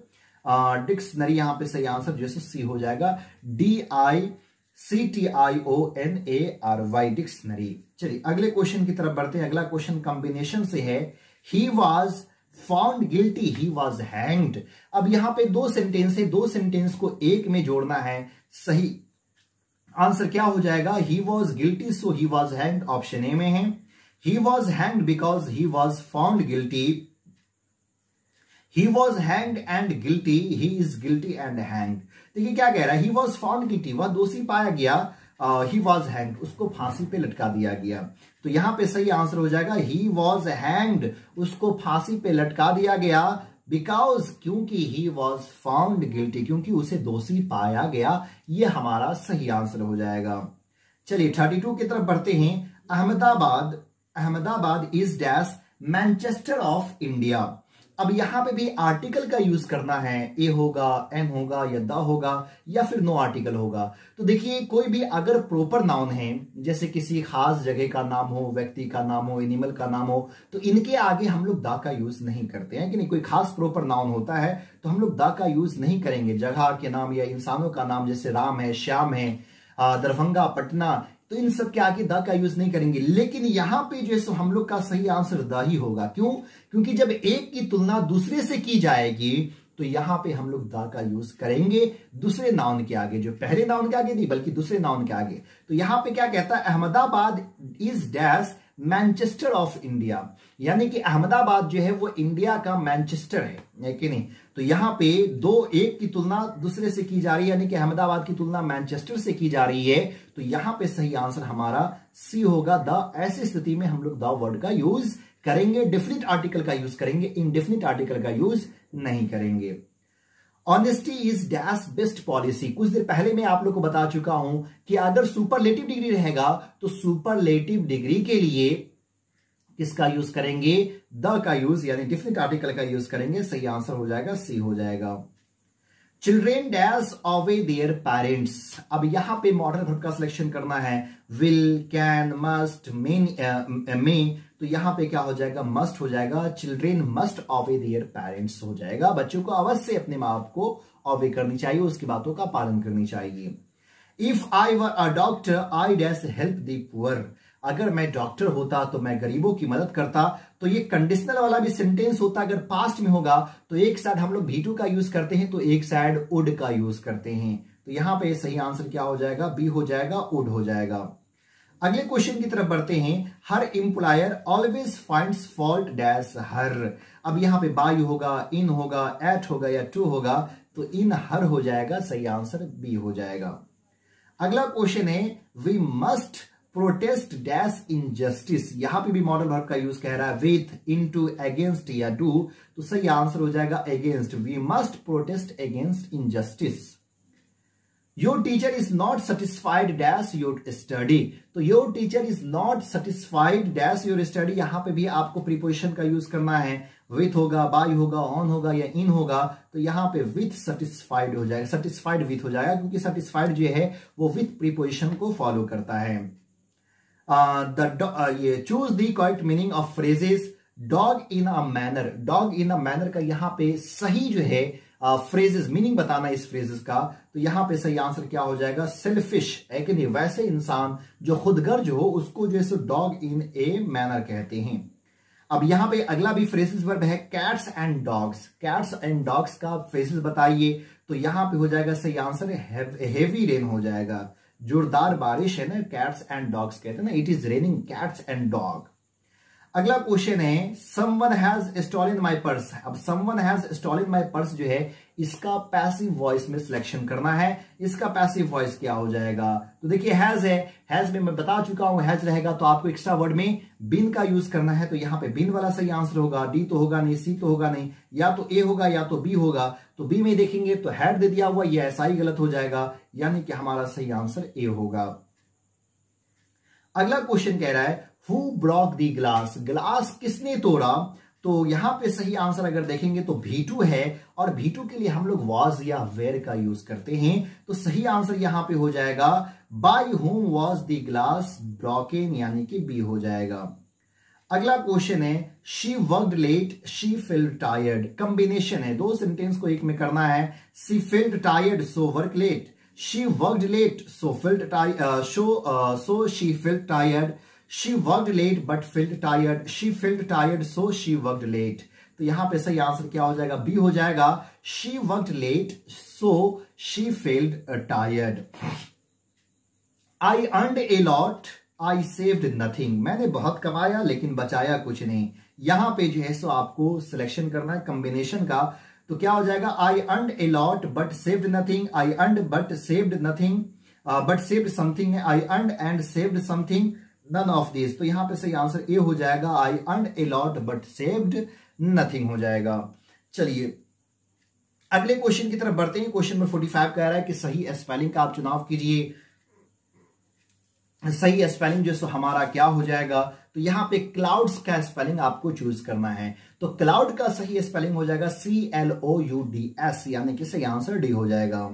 डिक्शनरी, यहां पे सही आंसर जो है सी हो जाएगा, DICTIONARY, डिक्शनरी। चलिए अगले क्वेश्चन की तरफ बढ़ते हैं। अगला क्वेश्चन कॉम्बिनेशन से है, he was found guilty, he was hanged. अब यहां पे दो सेंटेंस है, दो सेंटेंस को एक में जोड़ना है। सही आंसर क्या हो जाएगा? He was guilty so he was hanged, option A में है। He was hanged because he was found guilty, he was hanged and guilty, he is guilty and hanged. देखिए क्या कह रहा है, ही वॉज फाउंड गिल्टी, वह दोषी पाया गया, ही वॉज हैंग्ड, उसको फांसी पे लटका दिया गया। तो यहां पे सही आंसर हो जाएगा ही वॉज हैंग्ड, उसको फांसी पे लटका दिया गया, बिकॉज, क्योंकि ही वॉज फाउंड गिल्टी, क्योंकि उसे दोषी पाया गया। ये हमारा सही आंसर हो जाएगा। चलिए 32 की तरफ बढ़ते हैं। Ahmedabad, Ahmedabad is dash Manchester of India. अब यहां पे भी आर्टिकल का यूज करना है, ए होगा, एम होगा, या द होगा, या फिर नो आर्टिकल होगा। तो देखिए कोई भी अगर प्रॉपर नाउन है, जैसे किसी खास जगह का नाम हो, व्यक्ति का नाम हो, एनिमल का नाम हो, तो इनके आगे हम लोग द का यूज नहीं करते हैं कि नहीं। कोई खास प्रॉपर नाउन होता है तो हम लोग द का यूज नहीं करेंगे। जगह के नाम या इंसानों का नाम, जैसे राम है, श्याम है, दरभंगा, पटना, तो इन सब के आगे द का यूज नहीं करेंगे। लेकिन यहां पे जो है हम लोग का सही आंसर द ही होगा। क्यों? क्योंकि जब एक की तुलना दूसरे से की जाएगी तो यहां पे हम लोग द का यूज करेंगे दूसरे नाउन के आगे, जो पहले नाउन के आगे नहीं बल्कि दूसरे नाउन के आगे। तो यहां पे क्या कहता है, Ahmedabad is dash Manchester of India, यानी कि अहमदाबाद जो है वो इंडिया का मैनचेस्टर है कि नहीं। तो यहां पे दो, एक की तुलना दूसरे से की जा रही है, यानी कि अहमदाबाद की तुलना मैनचेस्टर से की जा रही है। तो यहां पे सही आंसर हमारा सी होगा, द। ऐसी स्थिति में हम लोग द वर्ड का यूज करेंगे, डेफिनिट आर्टिकल का यूज करेंगे, इनडेफिनिट आर्टिकल का यूज नहीं करेंगे। Honesty is dash best policy. कुछ देर पहले मैं आप लोग को बता चुका हूं कि अगर सुपरलेटिव डिग्री रहेगा तो सुपरलेटिव डिग्री के लिए किसका यूज करेंगे? द का यूज, यानी डेफिनिट आर्टिकल का यूज करेंगे। सही आंसर हो जाएगा सी हो जाएगा। Children dash away their parents. अब यहां पे मॉडल वर्ब का सिलेक्शन करना है। विल, कैन, मस्ट, मे, तो यहां पे क्या हो जाएगा? मस्ट हो जाएगा। Children must away their parents हो जाएगा। बच्चों को अवश्य अपने मां बाप को अवे करनी चाहिए, उसकी बातों का पालन करनी चाहिए। If I were a doctor I dash help the poor. अगर मैं डॉक्टर होता तो मैं गरीबों की मदद करता। तो ये कंडीशनल वाला भी सेंटेंस होता, अगर पास्ट में होगा तो एक साइड हम लोग V2 का यूज करते हैं, तो एक साइड वुड का यूज करते हैं। तो यहां पे सही आंसर क्या हो जाएगा? बी हो जाएगा, वुड हो जाएगा। अगले क्वेश्चन की तरफ बढ़ते हैं। Her employer always finds fault dash her. अब यहां पे बाय होगा, इन होगा, एट होगा, या टू होगा, तो इन हर हो जाएगा। सही आंसर बी हो जाएगा। अगला क्वेश्चन है, we must protest dash injustice. यहां पे भी मॉडल वर्ब का यूज कह रहा है, विथ, इनटू, अगेंस्ट या डू, तो सही आंसर हो जाएगा against. We must protest against injustice. Your teacher is not satisfied dash your study. तो your teacher is not satisfied dash your study, यहां पे भी आपको प्रीपोजिशन का यूज करना है। विथ होगा, बाय होगा, ऑन होगा, या इन होगा, तो यहां पे विथ सेटिस्फाइड हो जाएगा, सेटिस्फाइड विथ हो जाएगा, क्योंकि सेटिस्फाइड जो है वो विथ प्रीपोजिशन को फॉलो करता है। ये choose the correct meaning of phrases. Dog in a manner, dog in a manner का यहां पे सही जो है फ्रेजेस मीनिंग बताना इस फ्रेजेस का, तो यहां पे सही आंसर क्या हो जाएगा, सेल्फिश है कि नहीं, वैसे इंसान जो खुदगर्ज हो उसको जो है डॉग इन ए मैनर कहते हैं। अब यहां पे अगला भी फ्रेजेस वर्ब है cats and dogs, cats and dogs का फ्रेजेस बताइए, तो यहां पे हो जाएगा सही आंसर हेवी रेन हो जाएगा, जोरदार बारिश है ना, कैट्स एंड डॉग्स कहते हैं ना, it is raining cats and dog. अगला क्वेश्चन है someone has stolen my purse. अब someone has stolen my purse जो है इसका पैसिव वॉइस में सिलेक्शन करना है, इसका पैसिव वॉइस क्या हो जाएगा, तो देखिए हैज है, हैज में मैं बता चुका हूं हैज रहेगा तो आपको एक्स्ट्रा वर्ड में बीन का यूज करना है, तो यहां पे बीन वाला सही आंसर होगा, डी तो होगा नहीं, सी तो होगा नहीं, या तो ए होगा या तो बी होगा, तो बी में देखेंगे तो हैड दे दिया हुआ, ये ऐसा ही गलत हो जाएगा, यानी कि हमारा सही आंसर ए होगा। अगला क्वेश्चन कह रहा है who Brock the glass, glass किसने तोड़ा, तो यहां पे सही आंसर अगर देखेंगे तो V2 है, और V2 के लिए हम लोग वॉज या वेयर का यूज करते हैं, तो सही आंसर यहां पे हो जाएगा by whom was the glass broken, यानी कि बी हो जाएगा। अगला क्वेश्चन है she worked late she felt tired, combination है, दो सेंटेंस को एक में करना है, she felt tired so work late, she worked late so felt tired, so she felt tired, she worked late but felt tired, she felt tired so she worked late, तो यहां पे सही आंसर क्या हो जाएगा, बी हो जाएगा, she worked late so she felt tired। I earned a lot I saved nothing, मैंने बहुत कमाया लेकिन बचाया कुछ नहीं, यहां पे जो है सो आपको सिलेक्शन करना है कॉम्बिनेशन का, तो क्या हो जाएगा I earned a lot but saved nothing, I earned but saved nothing, but saved something, I earned and saved something, none of these, तो यहां पे सही आंसर ए हो जाएगा, I earned a lot but saved nothing हो जाएगा। चलिए अगले क्वेश्चन की तरफ बढ़ते हैं। क्वेश्चन नंबर 45 कह रहा है कि सही स्पेलिंग का आप चुनाव कीजिए, सही स्पेलिंग जो सो हमारा क्या हो जाएगा, तो यहां पे क्लाउड्स का स्पेलिंग आपको चूज करना है, तो क्लाउड का सही स्पेलिंग हो जाएगा CLOUDS, यानी कि सही आंसर डी हो जाएगा।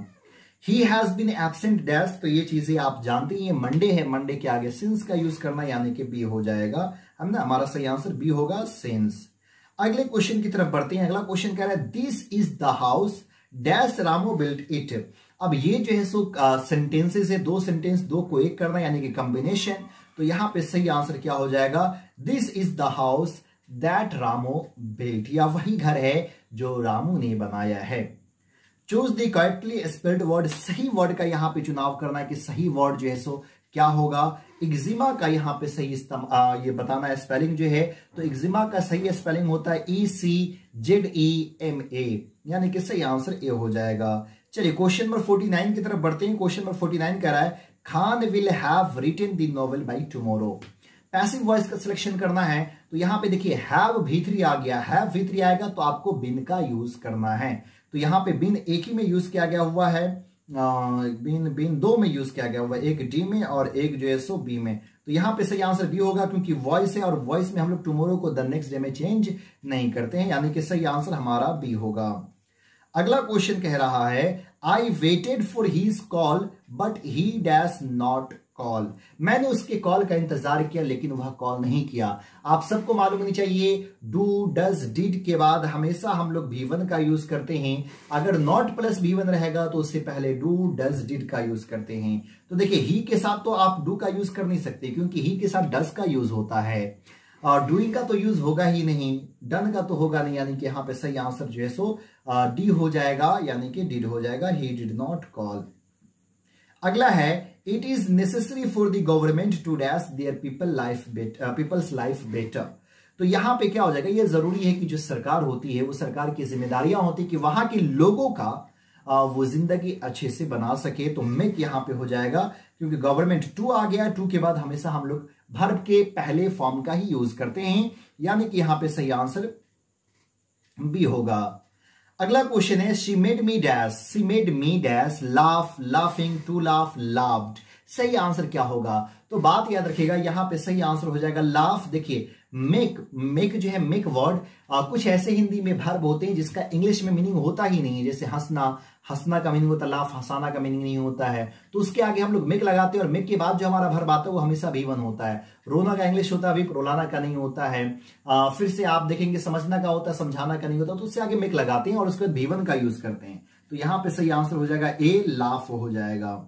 He has been absent dash, तो ये चीजें आप जानते हैं, मंडे है, मंडे के आगे सिंस का यूज करना, यानी कि बी हो जाएगा, हम ना हमारा सही आंसर बी होगा सिंस। अगले क्वेश्चन की तरफ बढ़ते हैं। अगला क्वेश्चन कह रहा है this is the house dash रामो बिल्ट इट। अब ये जो है सो सेंटेंसेस है, दो सेंटेंस, दो को एक करना यानी कि कॉम्बिनेशन, तो यहां पे सही आंसर क्या हो जाएगा, this is the house that रामो बिल्ट, या वही घर है जो रामू ने बनाया है। Choose the correctly spelled word, सही वर्ड का यहां पे चुनाव करना है कि सही वर्ड जो है सो क्या होगा। एक्जिमा का यहां पे सही ये बताना है स्पेलिंग जो है, तो एक्जिमा का सही स्पेलिंग होता है ECZEMA, यानी कि सही आंसर ए हो जाएगा। चलिए क्वेश्चन नंबर 49 की तरफ बढ़ते हैं। क्वेश्चन नंबर 49 कह रहा है Khan will have written the novel by tomorrow. Passive voice का सिलेक्शन करना है, तो यहां पे देखिए हैव V3 आ गया, हैव V3 आएगा तो आपको बिन का यूज करना है, तो यहां पे बिन एक ही में यूज किया गया हुआ है, बिन दो में यूज किया गया हुआ है, एक डी में और एक जो है सो बी में, तो यहां पे सही आंसर बी होगा क्योंकि वॉइस है और वॉइस में हम लोग टुमारो को द नेक्स्ट डे में चेंज नहीं करते हैं, यानी कि सही आंसर हमारा बी होगा। अगला क्वेश्चन कह रहा है I waited for his call but he dash not call, मैंने उसके कॉल का इंतजार किया लेकिन वह कॉल नहीं किया। आप सबको मालूम होनी चाहिए डू डज डिड के बाद हमेशा हम लोग V1 का यूज करते हैं, अगर नॉट प्लस V1 रहेगा तो उससे पहले डू डज डिड का यूज करते हैं। तो देखिए ही के साथ तो आप डू का यूज कर नहीं सकते क्योंकि ही के साथ डज का यूज होता है, और डूइंग का तो यूज होगा ही नहीं, डन का तो होगा नहीं, यानी कि यहाँ पे सही आंसर जो है सो डी हो जाएगा, यानी कि डिड हो जाएगा, ही डिड नॉट कॉल। अगला है it is necessary for the government to dash their people's life better, तो यहां पे क्या हो जाएगा, ये जरूरी है कि जो सरकार होती है वो सरकार की जिम्मेदारियां होती है कि वहां के लोगों का वो जिंदगी अच्छे से बना सके, तो मेक यहां पे हो जाएगा क्योंकि गवर्नमेंट टू आ गया, टू के बाद हमेशा हम लोग वर्ब के पहले फॉर्म का ही यूज करते हैं, यानी कि यहां पे सही आंसर बी होगा। अगला क्वेश्चन है she made me dash laugh, laughing, to laugh, laughed, सही आंसर क्या होगा, तो बात याद रखिएगा, यहां पे सही आंसर हो जाएगा लाफ। देखिए मेक जो है, मेक वर्ड कुछ ऐसे हिंदी में वर्ब होते हैं जिसका इंग्लिश में मीनिंग होता ही नहीं है। जैसे हंसना का मीनिंग होता है लाफ, हंसाना का मीनिंग नहीं होता है, तो उसके आगे हम लोग मेक लगाते हैं और मेक के बाद जो हमारा वर्ब आता है वो हमेशा V1 होता है। रोना का इंग्लिश होता है विप, रोलाना का नहीं होता है। फिर से आप देखेंगे समझना का होता है, समझाना का नहीं होता, तो उससे आगे मेक लगाते हैं और उसके बाद V1 का यूज करते हैं। तो यहां पे सही आंसर हो जाएगा ए, लाफ हो जाएगा।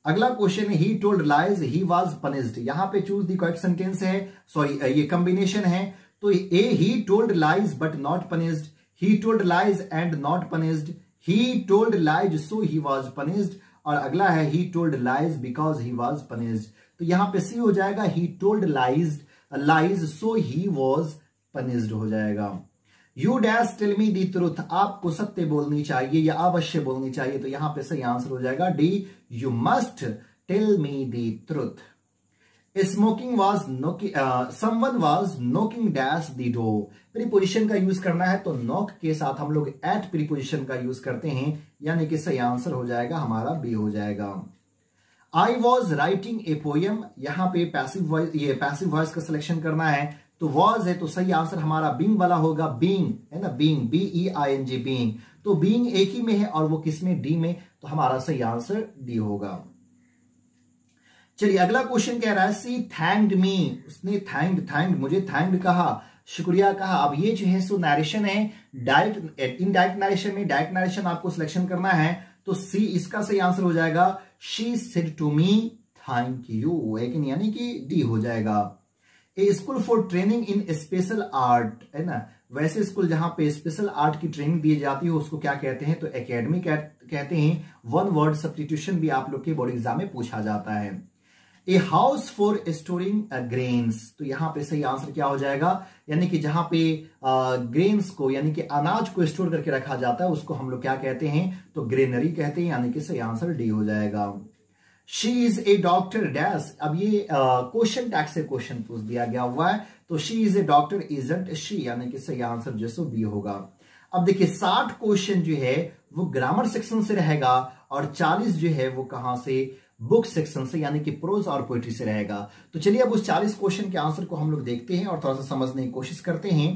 अगला क्वेश्चन है he told lies he was punished. यहां पे चूज द करेक्ट सेंटेंस है, सॉरी ये कॉम्बिनेशन है। तो A, he told lies but not punished, he told lies and not punished, he told lies so he was punished, और अगला है he told lies because he was punished. तो यहां पे सी हो जाएगा he told lies so he was punished हो जाएगा। You dash tell me the truth, आपको सत्य बोलनी चाहिए या अवश्य बोलनी चाहिए, तो यहां पे सही आंसर हो जाएगा D, you must tell me the truth. Smoking was someone was knocking dash the door, preposition का यूज करना है तो नॉक के साथ हम लोग एट प्रीपोजिशन का यूज करते हैं, यानी कि सही आंसर हो जाएगा हमारा बी हो जाएगा। I was writing a poem, यहां पे पैसिव वॉइस का सिलेक्शन करना है, तो वॉज है तो सही आंसर हमारा बीइंग वाला होगा, बीइंग है ना, बीइंग BEING बीइंग, तो बीइंग एक ही में है और वो किसमें, डी में, तो हमारा सही आंसर डी होगा। चलिए अगला क्वेश्चन कह रहा है सी थैंक्ड मी, उसने थैंक्ड मुझे थैंक्ड कहा, शुक्रिया कहा। अब ये जो है सो नरेशन है, डायरेक्ट इनडायरेक्ट नरेशन में डायरेक्ट नरेशन आपको सिलेक्शन करना है, तो सी इसका सही आंसर हो जाएगा she said to me thank you, लेकिन यानी कि डी हो जाएगा। A school for training in special art, है ना, वैसे स्कूल जहां पे स्पेशल आर्ट की ट्रेनिंग दी जाती है उसको क्या कहते हैं, तो एकेडमी कहते हैं। वन वर्ड सब्स्टिट्यूशन भी आप लोग के बोर्ड एग्जाम में पूछा जाता है। A house for storing grains, तो यहां पे सही आंसर क्या हो जाएगा, यानी कि जहां पे ग्रेन्स को यानी कि अनाज को स्टोर करके रखा जाता है उसको हम लोग क्या कहते हैं, तो ग्रेनरी कहते हैं, यानी कि सही आंसर डी हो जाएगा। She is a doctor dash, अब ये क्वेश्चन टैग से क्वेश्चन पूछ दिया गया हुआ है, तो she is a doctor isn't she, यानी कि सही आंसर जो सो बी होगा। अब देखिए 60 क्वेश्चन जो है वो ग्रामर सेक्शन से रहेगा और 40 जो है वो कहां से, बुक सेक्शन से, यानी कि प्रोज और पोइट्री से रहेगा। तो चलिए अब उस 40 क्वेश्चन के आंसर को हम लोग देखते हैं और थोड़ा सा समझने की कोशिश करते हैं।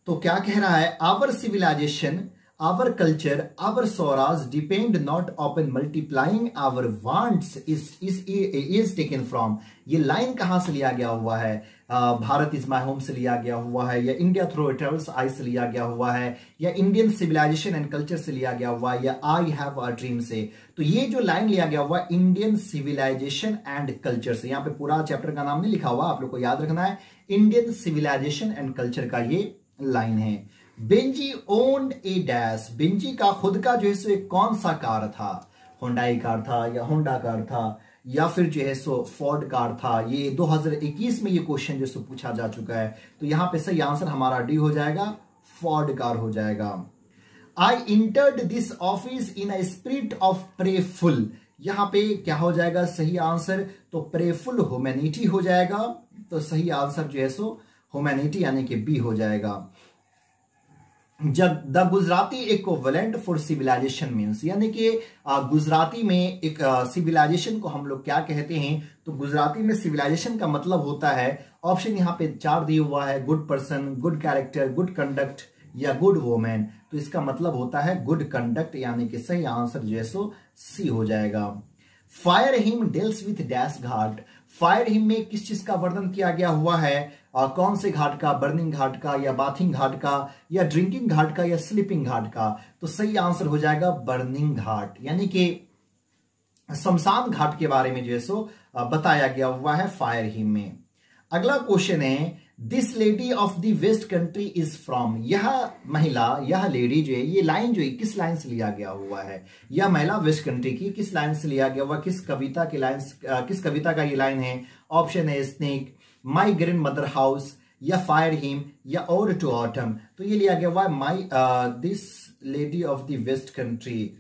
तो क्या कह रहा है, our civilization, our culture, our swaraj depend not upon multiplying our wants is taken from, ये लाइन कहां से लिया गया हुआ है, भारत इज माय होम से लिया गया हुआ है, या इंडिया थ्रू ट्रेवल्स आई से लिया गया हुआ है, या इंडियन सिविलाइजेशन एंड कल्चर से लिया गया हुआ है, या आई हैव अ ड्रीम से। तो ये जो लाइन लिया गया हुआ इंडियन सिविलाइजेशन एंड कल्चर से, यहाँ पे पूरा चैप्टर का नाम नहीं लिखा हुआ, आप लोग को याद रखना है, इंडियन सिविलाइजेशन एंड कल्चर का ये लाइन है। बेंजी ओन्ड ए डैश, बेंजी का खुद का जो है सो एक कौन सा कार था, होंडाई कार था या होंडा कार था या फिर जो है सो फोर्ड कार था। ये 2021 में ये क्वेश्चन जो सो पूछा जा चुका है, तो यहां पे सही आंसर हमारा डी हो जाएगा, फोर्ड कार हो जाएगा। I entered this office in a spirit of prayerful, यहां पे क्या हो जाएगा सही आंसर, तो प्रेफुल ह्यूमैनिटी हो जाएगा, तो सही आंसर जो है सो ह्यूमैनिटी यानी कि बी हो जाएगा। जब the Gujarati equivalent for civilization means, यानी कि गुजराती में एक सिविलाइजेशन को हम लोग क्या कहते हैं, तो गुजराती में सिविलाइजेशन का मतलब होता है, ऑप्शन यहाँ पे 4 दिया हुआ है, good person, good character, good conduct या गुड वोमेन, तो इसका मतलब होता है गुड कंडक्ट, यानी कि सही आंसर जो है सो सी हो जाएगा। Fire him deals with dash Ghat, fire him में किस चीज का वर्णन किया गया हुआ है, कौन से घाट का, बर्निंग घाट का या बाथिंग घाट का या ड्रिंकिंग घाट का या स्लीपिंग घाट का, तो सही आंसर हो जाएगा बर्निंग घाट, यानी कि शमशान घाट के बारे में जो है सो बताया गया हुआ है फायर हिम में। अगला क्वेश्चन है this lady of the west country is from, यह महिला, यह लेडी जो है, ये लाइन जो है किस लाइन से लिया गया हुआ है, यह महिला वेस्ट कंट्री की किस लाइन से लिया गया हुआ, किस कविता की लाइन, किस कविता का ये लाइन है, ऑप्शन है snake, my grand mother house या फायर हिम या और टू ऑटम, तो ये लिया गया हुआ है my this lady of the west country,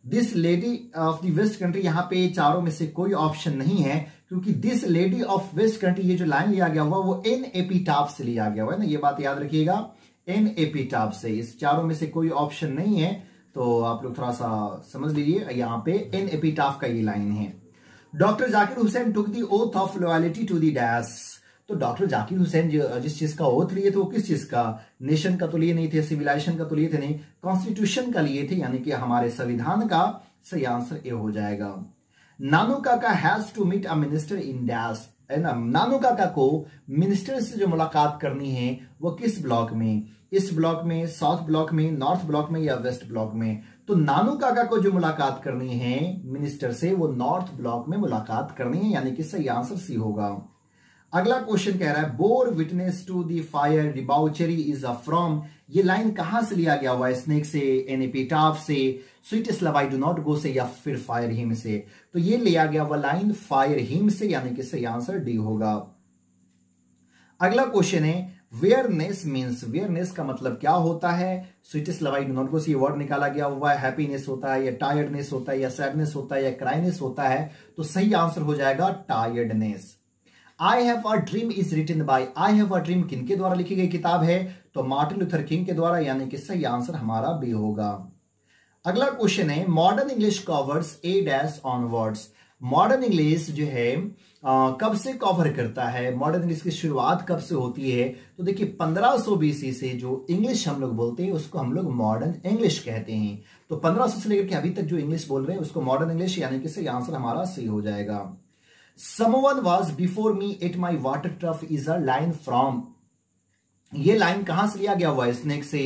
this lady of the west country, यहां पे चारों में से कोई ऑप्शन नहीं है, क्योंकि this lady of west country ये जो लाइन लिया गया हुआ वो एन एपिटाफ से लिया गया हुआ है ना, ये बात याद रखिएगा, एन एपिटाफ से, इस चारों में से कोई ऑप्शन नहीं है, तो आप लोग थोड़ा सा समझ लीजिए, यहाँ पे एन एपिटाफ का ये लाइन है। Doctor Zakir Hussain took the oath of loyalty to the dash. तो डॉक्टर जाकिर हुसैन जिस चीज का ओथ लिए थे वो किस चीज का, नेशन का तो लिए नहीं थे, सिविलाइजेशन का तो लिए थे नहीं, कॉन्स्टिट्यूशन का लिए थे, यानी कि हमारे संविधान का। सही आंसर ए हो जाएगा। Nanu Kaka has to meet a minister in dash, है ना। नानू काका को मिनिस्टर से जो मुलाकात करनी है वो किस ब्लॉक में, ईस्ट ब्लॉक में, साउथ ब्लॉक में, नॉर्थ ब्लॉक में या वेस्ट ब्लॉक में। तो नानू काका को जो मुलाकात करनी है मिनिस्टर से वो नॉर्थ ब्लॉक में मुलाकात करनी है, यानी कि सही आंसर सी होगा। अगला क्वेश्चन कह रहा है bore witness to the fire debauchery is a from. ये लाइन कहां से लिया गया हुआ है, स्नेक से, एपिटाफ से, sweetest love I do not go से या फिर फायर हिम से। तो ये लिया गया हुआ लाइन फायर हिम से, यानी कि सही आंसर डी होगा। अगला क्वेश्चन है वेयरनेस मीन्स, वेयरनेस का मतलब क्या होता है। Sweetest love I do not go से ये वर्ड निकाला गया हुआ है, हैप्पीनेस होता है या टायर्डनेस होता है या सैडनेस होता है या क्राइनेस होता है। तो सही आंसर हो जाएगा tiredness. I have a dream is written by, I have a dream किनके द्वारा लिखी गई किताब है, तो मार्टिन लूथर किंग के द्वारा, यानी कि सही आंसर हमारा बी होगा। अगला क्वेश्चन है मॉडर्न इंग्लिश कवर्स ए डैश ऑनवर्ड्स। मॉडर्न इंग्लिश जो है कब से कवर करता है, मॉडर्न इंग्लिश की शुरुआत कब से होती है। तो देखिए 1500 बीसी से जो इंग्लिश हम लोग बोलते हैं उसको हम लोग मॉडर्न इंग्लिश कहते हैं। तो 1500 से लेकर के अभी तक जो इंग्लिश बोल रहे हैं उसको मॉडर्न इंग्लिश, यानी कि सही आंसर हमारा सी हो जाएगा। Someone was before me at my water trough is a line from। ये लाइन कहां से लिया गया हुआ है, स्नेक से,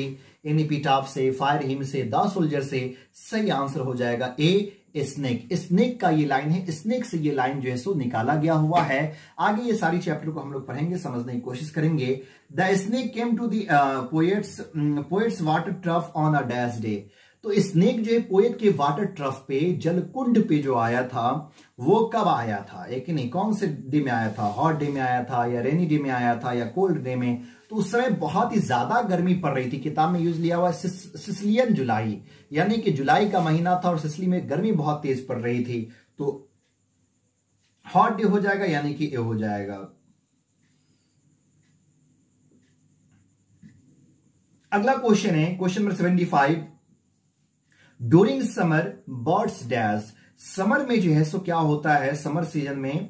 एपिटाफ से, फायर हिम से, द सोल्जर से। सही आंसर हो जाएगा ए स्नेक। स्नेक का ये लाइन है, स्नेक से ये लाइन जो है सो निकाला गया हुआ है। आगे ये सारी चैप्टर को हम लोग पढ़ेंगे, समझने की कोशिश करेंगे। The snake came to the poet's water trough on a dash day. तो स्नेक जो है पोएट के वाटर ट्रफ पे, जलकुंड पे जो आया था वो कब आया था, एक नहीं, कौन से डे में आया था, हॉट डे में आया था या रेनी डे में आया था या कोल्ड डे में। तो उस समय बहुत ही ज्यादा गर्मी पड़ रही थी। किताब में यूज लिया हुआ सिसिलियन जुलाई, यानी कि जुलाई का महीना था और सिसिली में गर्मी बहुत तेज पड़ रही थी। तो हॉट डे हो जाएगा, यानी कि ए हो जाएगा। अगला क्वेश्चन है question number 75। During summer birds dash. Summer में जो है सो क्या होता है, समर सीजन में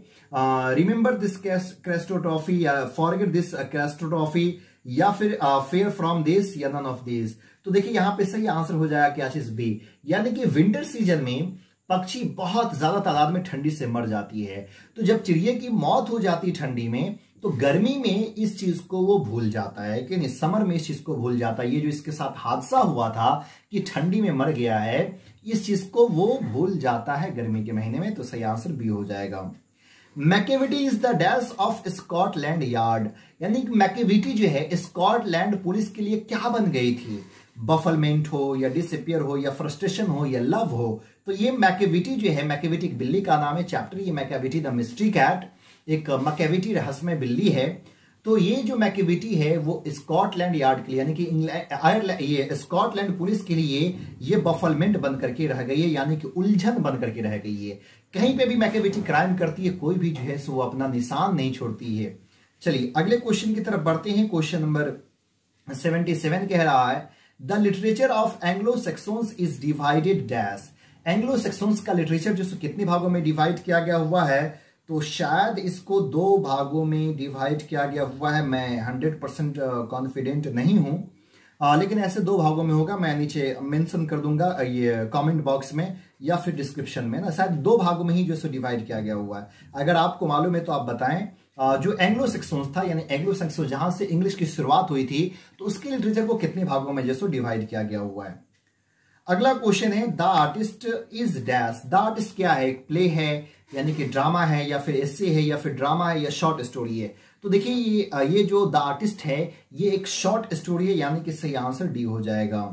रिमेंबर दिस क्रेस्टोट्रॉफी या फॉरगेट दिस क्रेस्टोट्रॉफी या फिर फेयर फ्रॉम दिस या नन ऑफ दिस। तो देखिए यहां पे सही आंसर हो जाएगा क्या चीज बी, यानी कि विंटर सीजन में पक्षी बहुत ज्यादा तादाद में ठंडी से मर जाती है। तो जब चिड़िया की मौत हो जाती है ठंडी में, तो गर्मी में इस चीज को वो भूल जाता है कि नहीं, समर में इस चीज को भूल जाता है। ये जो इसके साथ हादसा हुआ था कि ठंडी में मर गया है, इस चीज को वो भूल जाता है गर्मी के महीने में। तो सही आंसर बी हो जाएगा। Macavity is the dash of Scotland yard, यानी कि मैकेविटी जो है स्कॉटलैंड पुलिस के लिए क्या बन गई थी, बफलमेंट हो या डिसअपियर हो या फ्रस्ट्रेशन हो या लव हो। तो ये मैकेविटी जो है, मैकेविटी एक बिल्ली का नाम है, चैप्टर ये मैकेविटी द मिस्ट्री कैट, एक मैकेविटी रहस्यमय बिल्ली है। तो ये जो मैकेविटी है वो स्कॉटलैंड यार्ड के लिए, यानी कि आयरलैंड, ये स्कॉटलैंड पुलिस के लिए ये बफलमेंट बन करके रह गई है, यानी कि उलझन बन करके रह गई है। कहीं पे भी मैकेविटी क्राइम करती है, कोई भी जो है सो वो अपना निशान नहीं छोड़ती है। चलिए अगले क्वेश्चन की तरफ बढ़ते हैं। क्वेश्चन नंबर 77 कह रहा है the literature of Anglo Saxons is divided dash. Anglo Saxons का लिटरेचर जो कितने भागों में डिवाइड किया गया हुआ है, तो शायद इसको 2 भागों में डिवाइड किया गया हुआ है। मैं 100% कॉन्फिडेंट नहीं हूं, लेकिन ऐसे 2 भागों में होगा। मैं नीचे मेंशन कर दूंगा ये कमेंट बॉक्स में या फिर डिस्क्रिप्शन में ना, शायद 2 भागों में ही जो सो डिवाइड किया गया हुआ है। अगर आपको मालूम है तो आप बताएं। जो एंग्लो सेक्सोन्स था, यानी एंग्लो सेक्सोन जहां से इंग्लिश की शुरुआत हुई थी, तो उसके लिटरेचर को कितने भागों में जो सो डिवाइड किया गया हुआ है। अगला क्वेश्चन है the artist is dash. The artist क्या है, एक प्ले है, यानी कि ड्रामा है या फिर एसे है या फिर ड्रामा है या शॉर्ट स्टोरी है। तो देखिए ये जो द आर्टिस्ट है ये एक शॉर्ट स्टोरी है, यानी कि सही आंसर डी हो जाएगा।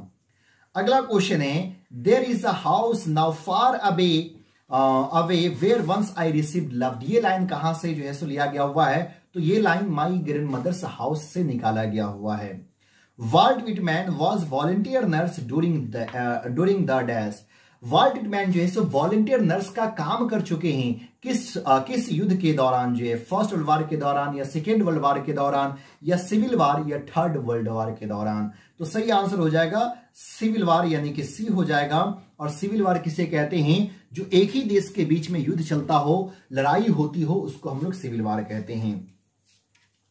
अगला क्वेश्चन है there is a house now far away where once I received love. ये लाइन कहां से जो है सो लिया गया हुआ है, तो ये line my grandmother's house से निकाला गया हुआ है। Walt Whitman was volunteer nurse during the dash। Walt Whitman जो है सो वॉलंटियर नर्स का काम कर चुके हैं किस युद्ध के दौरान, जो है फर्स्ट वर्ल्ड वॉर के दौरान या सेकेंड वर्ल्ड वॉर के दौरान या सिविल वॉर या थर्ड वर्ल्ड वॉर के दौरान। तो सही आंसर हो जाएगा सिविल वॉर यानी कि सी हो जाएगा। और सिविल वॉर किसे कहते हैं? जो एक ही देश के बीच में युद्ध चलता हो, लड़ाई होती हो, उसको हम लोग सिविल वॉर कहते हैं।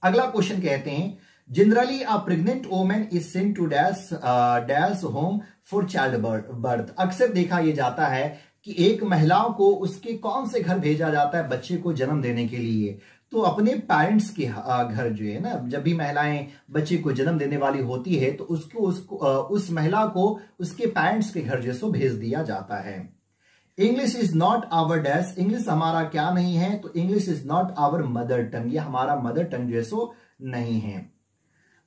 अगला क्वेश्चन कहते हैं generally a pregnant women is sent to dash home for child birth. अक्सर देखा यह जाता है कि एक महिलाओं को उसके कौन से घर भेजा जाता है बच्चे को जन्म देने के लिए? तो अपने पेरेंट्स के घर जो है ना, जब भी महिलाएं बच्चे को जन्म देने वाली होती है तो उस महिला को उसके पेरेंट्स के घर जैसो भेज दिया जाता है। English is not our dash, English हमारा क्या नहीं है? तो English is not our mother tongue, ये हमारा मदर टंग जैसो नहीं है।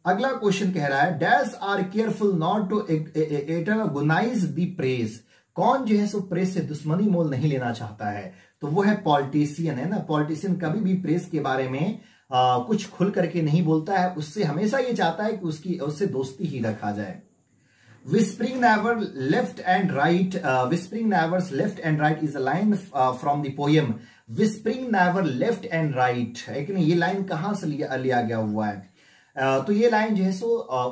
अगला क्वेश्चन कह रहा है dash are careful not to antagonise the press. कौन जो है सो प्रेस से दुश्मनी मोल नहीं लेना चाहता है? तो वो है पॉलिटिशियन, है ना। पॉलिटिशियन कभी भी प्रेस के बारे में कुछ खुल करके नहीं बोलता है, उससे हमेशा ये चाहता है कि उससे दोस्ती ही रखा जाए। Whispering never left and right. Whispering never's left and right is a line from the poem Whispering never left and right. है कि नहीं? ये लाइन कहां से लिया गया हुआ है? तो ये लाइन जो है सो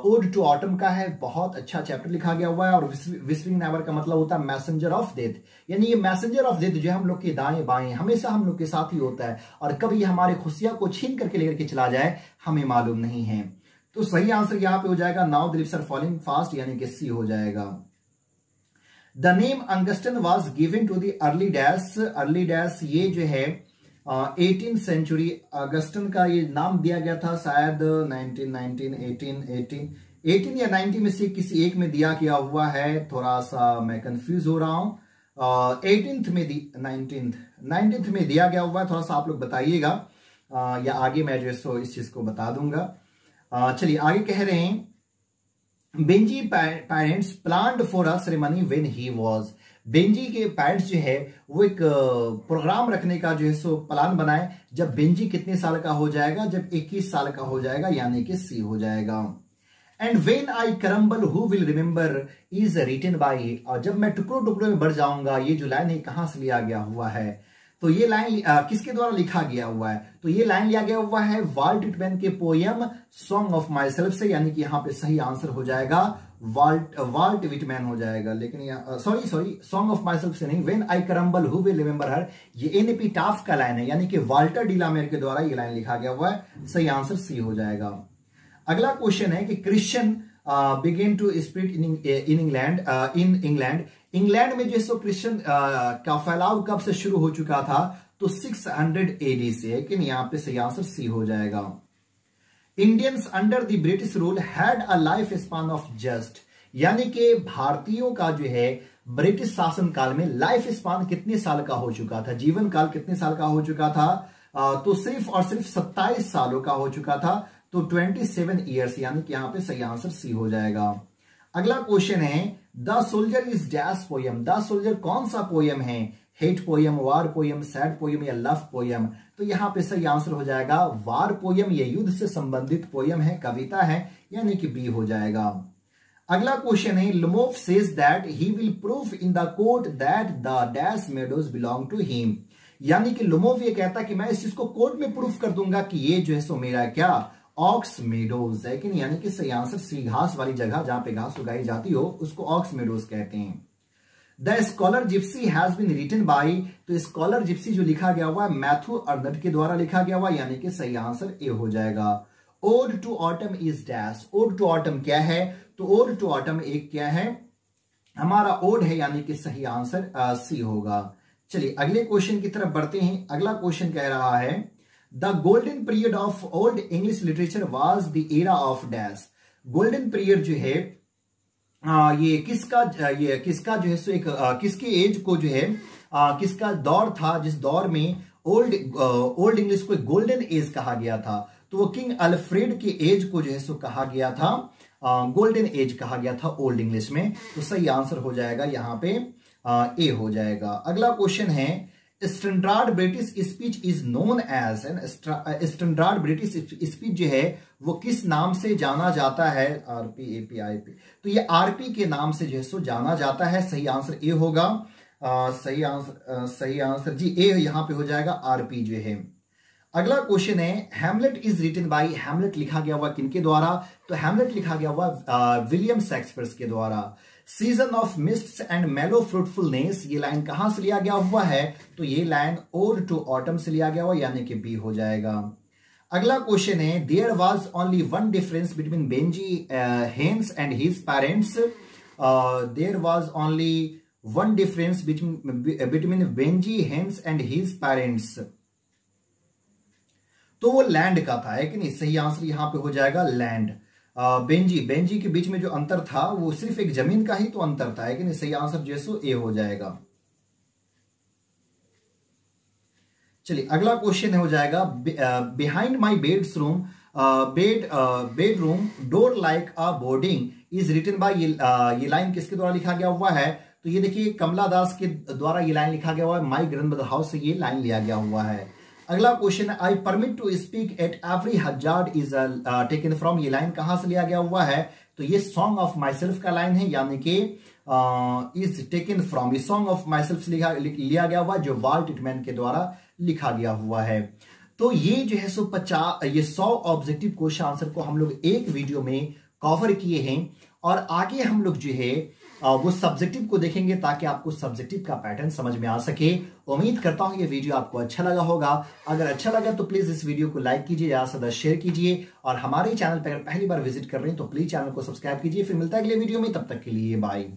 ओड टू ऑटम का है, बहुत अच्छा चैप्टर लिखा गया हुआ है। और विस्परिंग नेवर का मतलब होता है मैसेंजर ऑफ डेथ, यानी ये मैसेंजर ऑफ डेथ जो है हम लोग के दाएं बाएं हमेशा हम लोग के साथ ही होता है, और कभी हमारे खुशियां को छीन करके लेकर के चला जाए हमें मालूम नहीं है। तो सही आंसर यहां पे हो जाएगा now the lips are falling fast, यानी कि सी हो जाएगा। द नेम अंगस्टन was given to the early dash, ये जो है 18th सेंचुरी अगस्टन का ये नाम दिया गया था, शायद 18 या 90 में से किसी एक में दिया गया हुआ है, थोड़ा सा मैं कंफ्यूज हो रहा हूं। 19th में दिया गया हुआ है, थोड़ा सा आप लोग बताइएगा या आगे मैं जो है इस चीज को बता दूंगा। चलिए आगे कह रहे हैं Benji parents planned for a ceremony when he was. Benji के पेरेंट्स जो है वो एक प्रोग्राम रखने का जो है सो प्लान बनाए जब बेंजी कितने साल का हो जाएगा? जब 21 साल का हो जाएगा, यानी कि सी हो जाएगा। And when I crumble who will remember is written by. और जब मैं टुकड़ों टुकड़ों में बढ़ जाऊंगा, ये जो लाइन है कहां से लिया गया हुआ है? तो ये लाइन किसके द्वारा लिखा गया हुआ है? तो ये लाइन लिया गया हुआ है वाल्ट विटमैन के poem song of myself से, यानी कि यहाँ पे सही आंसर हो जाएगा वाल्ट विटमैन हो जाएगा। लेकिन sorry song of myself से नहीं, when I crumble who will remember her, ये एपिटाफ का लाइन है, यानी कि वाल्टर डिलामेर के द्वारा ये लाइन लिखा गया हुआ है। सही आंसर सी हो जाएगा। अगला क्वेश्चन है कि Christian began to spread in England. England में जो क्रिश्चियन का फैलाव कब से शुरू हो चुका था? तो 600 AD से, लेकिन यहां पे सही आंसर सी हो जाएगा। Indians under the British rule had a life span of just, यानी कि भारतीयों का जो है ब्रिटिश शासन काल में लाइफ स्पान कितने साल का हो चुका था? जीवन काल कितने साल का हो चुका था? तो सिर्फ और सिर्फ 27 सालों का हो चुका था, तो 27 ईयर्स, यानी कि यहां पे सही आंसर सी हो जाएगा। अगला क्वेश्चन है the soldier is dash poem. The soldier कौन सा पोयम है? हेट पोयम, वार पोयम, सैड पोयम या लव पोयम? तो यहां पे सही आंसर हो जाएगा वार पोयम, ये युद्ध से संबंधित पोयम है, कविता है, यानी कि बी हो जाएगा। अगला क्वेश्चन है Lumoff says that he will prove in the court that the dash meadows belong to him, यानी कि लुमोफ ये कहता कि मैं इस चीज को कोर्ट में प्रूफ कर दूंगा कि ये जो है सो मेरा क्या ऑक्स मेडोज है, कि यानी कि सही आंसर सी, घास वाली जगह जहां पे घास उगाई जाती हो उसको ऑक्स मेडोज कहते हैं। The scholar gipsy has been written by, तो स्कॉलर जिप्सी जो लिखा गया हुआ है मैथ्यू अर्नट के द्वारा लिखा गया हुआ, यानी कि सही आंसर ए हो जाएगा। Ode to autumn is dash. Ode to autumn क्या है? तो ओड टू ऑटम एक क्या है? हमारा ओड है, यानी कि सही आंसर सी होगा। चलिए अगले क्वेश्चन की तरफ बढ़ते हैं। अगला क्वेश्चन कह रहा है the golden period of old English literature was the era of dash. Golden period जो है ये किसका जो है सो एक किसके एज को जो है किसका दौर था जिस दौर में ओल्ड इंग्लिश को गोल्डन एज कहा गया था? तो वो किंग अल्फ्रेड के एज को जो है सो कहा गया था, गोल्डन एज कहा गया था ओल्ड इंग्लिश में। तो सही आंसर हो जाएगा यहाँ पे ए हो जाएगा। अगला क्वेश्चन है standard British speech is known as an standard British speech जो है वो किस नाम से जाना जाता है? RPAPIP। तो ये RP के नाम से जो है सो जाना जाता है। सही आंसर ए होगा। सही आंसर जी ए यहां पे हो जाएगा, RP जो है। अगला क्वेश्चन है, Hamlet is written by, Hamlet लिखा गया हुआ किनके द्वारा? तो हैमलेट लिखा गया हुआ विलियम शेक्सपियर के द्वारा। सीजन ऑफ मिस्ट्स एंड मेलो फ्रूटफुलनेस, ये लाइन कहां से लिया गया हुआ है? तो ये लाइन ओड टू ऑटम से लिया गया हुआ, यानी कि बी हो जाएगा। अगला क्वेश्चन है, there was only one difference between Benjy Haines and his parents. There was only one difference between Benjy Haines and his parents. तो वो लैंड का था, है कि नहीं? सही आंसर यहां पे हो जाएगा लैंड। बेंजी के बीच में जो अंतर था वो सिर्फ एक जमीन का ही तो अंतर था, है कि नहीं? सही आंसर जो है सो ए हो जाएगा। चलिए अगला क्वेश्चन हो जाएगा, behind my bedroom door like a boarding is written by, ये लाइन किसके द्वारा लिखा गया हुआ है? तो ये देखिए कमला दास के द्वारा ये लाइन लिखा गया हुआ है। माई ग्रैंडमदर हाउस से ये लाइन लिया गया हुआ है। अगला क्वेश्चन है, I permit to speak at every hazard is taken from, ये लाइन कहां से लिया गया हुआ है? तो ये सॉन्ग ऑफ माई सेल्फ का लाइन है, यानी कि इज टेकन फ्रॉम, ये सॉन्ग ऑफ माई सेल्फ लिया गया हुआ जो वाल्ट विटमैन के द्वारा लिखा गया हुआ है। तो ये जो है सो 100 ऑब्जेक्टिव क्वेश्चन आंसर को हम लोग एक वीडियो में कवर किए हैं, और आगे हम लोग जो है वो सब्जेक्टिव को देखेंगे ताकि आपको सब्जेक्टिव का पैटर्न समझ में आ सके। उम्मीद करता हूं ये वीडियो आपको अच्छा लगा होगा। अगर अच्छा लगा तो प्लीज इस वीडियो को लाइक कीजिए, ज्यादा से ज्यादा शेयर कीजिए, और हमारे चैनल पर अगर पहली बार विजिट कर रहे हैं तो प्लीज चैनल को सब्सक्राइब कीजिए। फिर मिलता है अगले वीडियो में, तब तक के लिए बाय।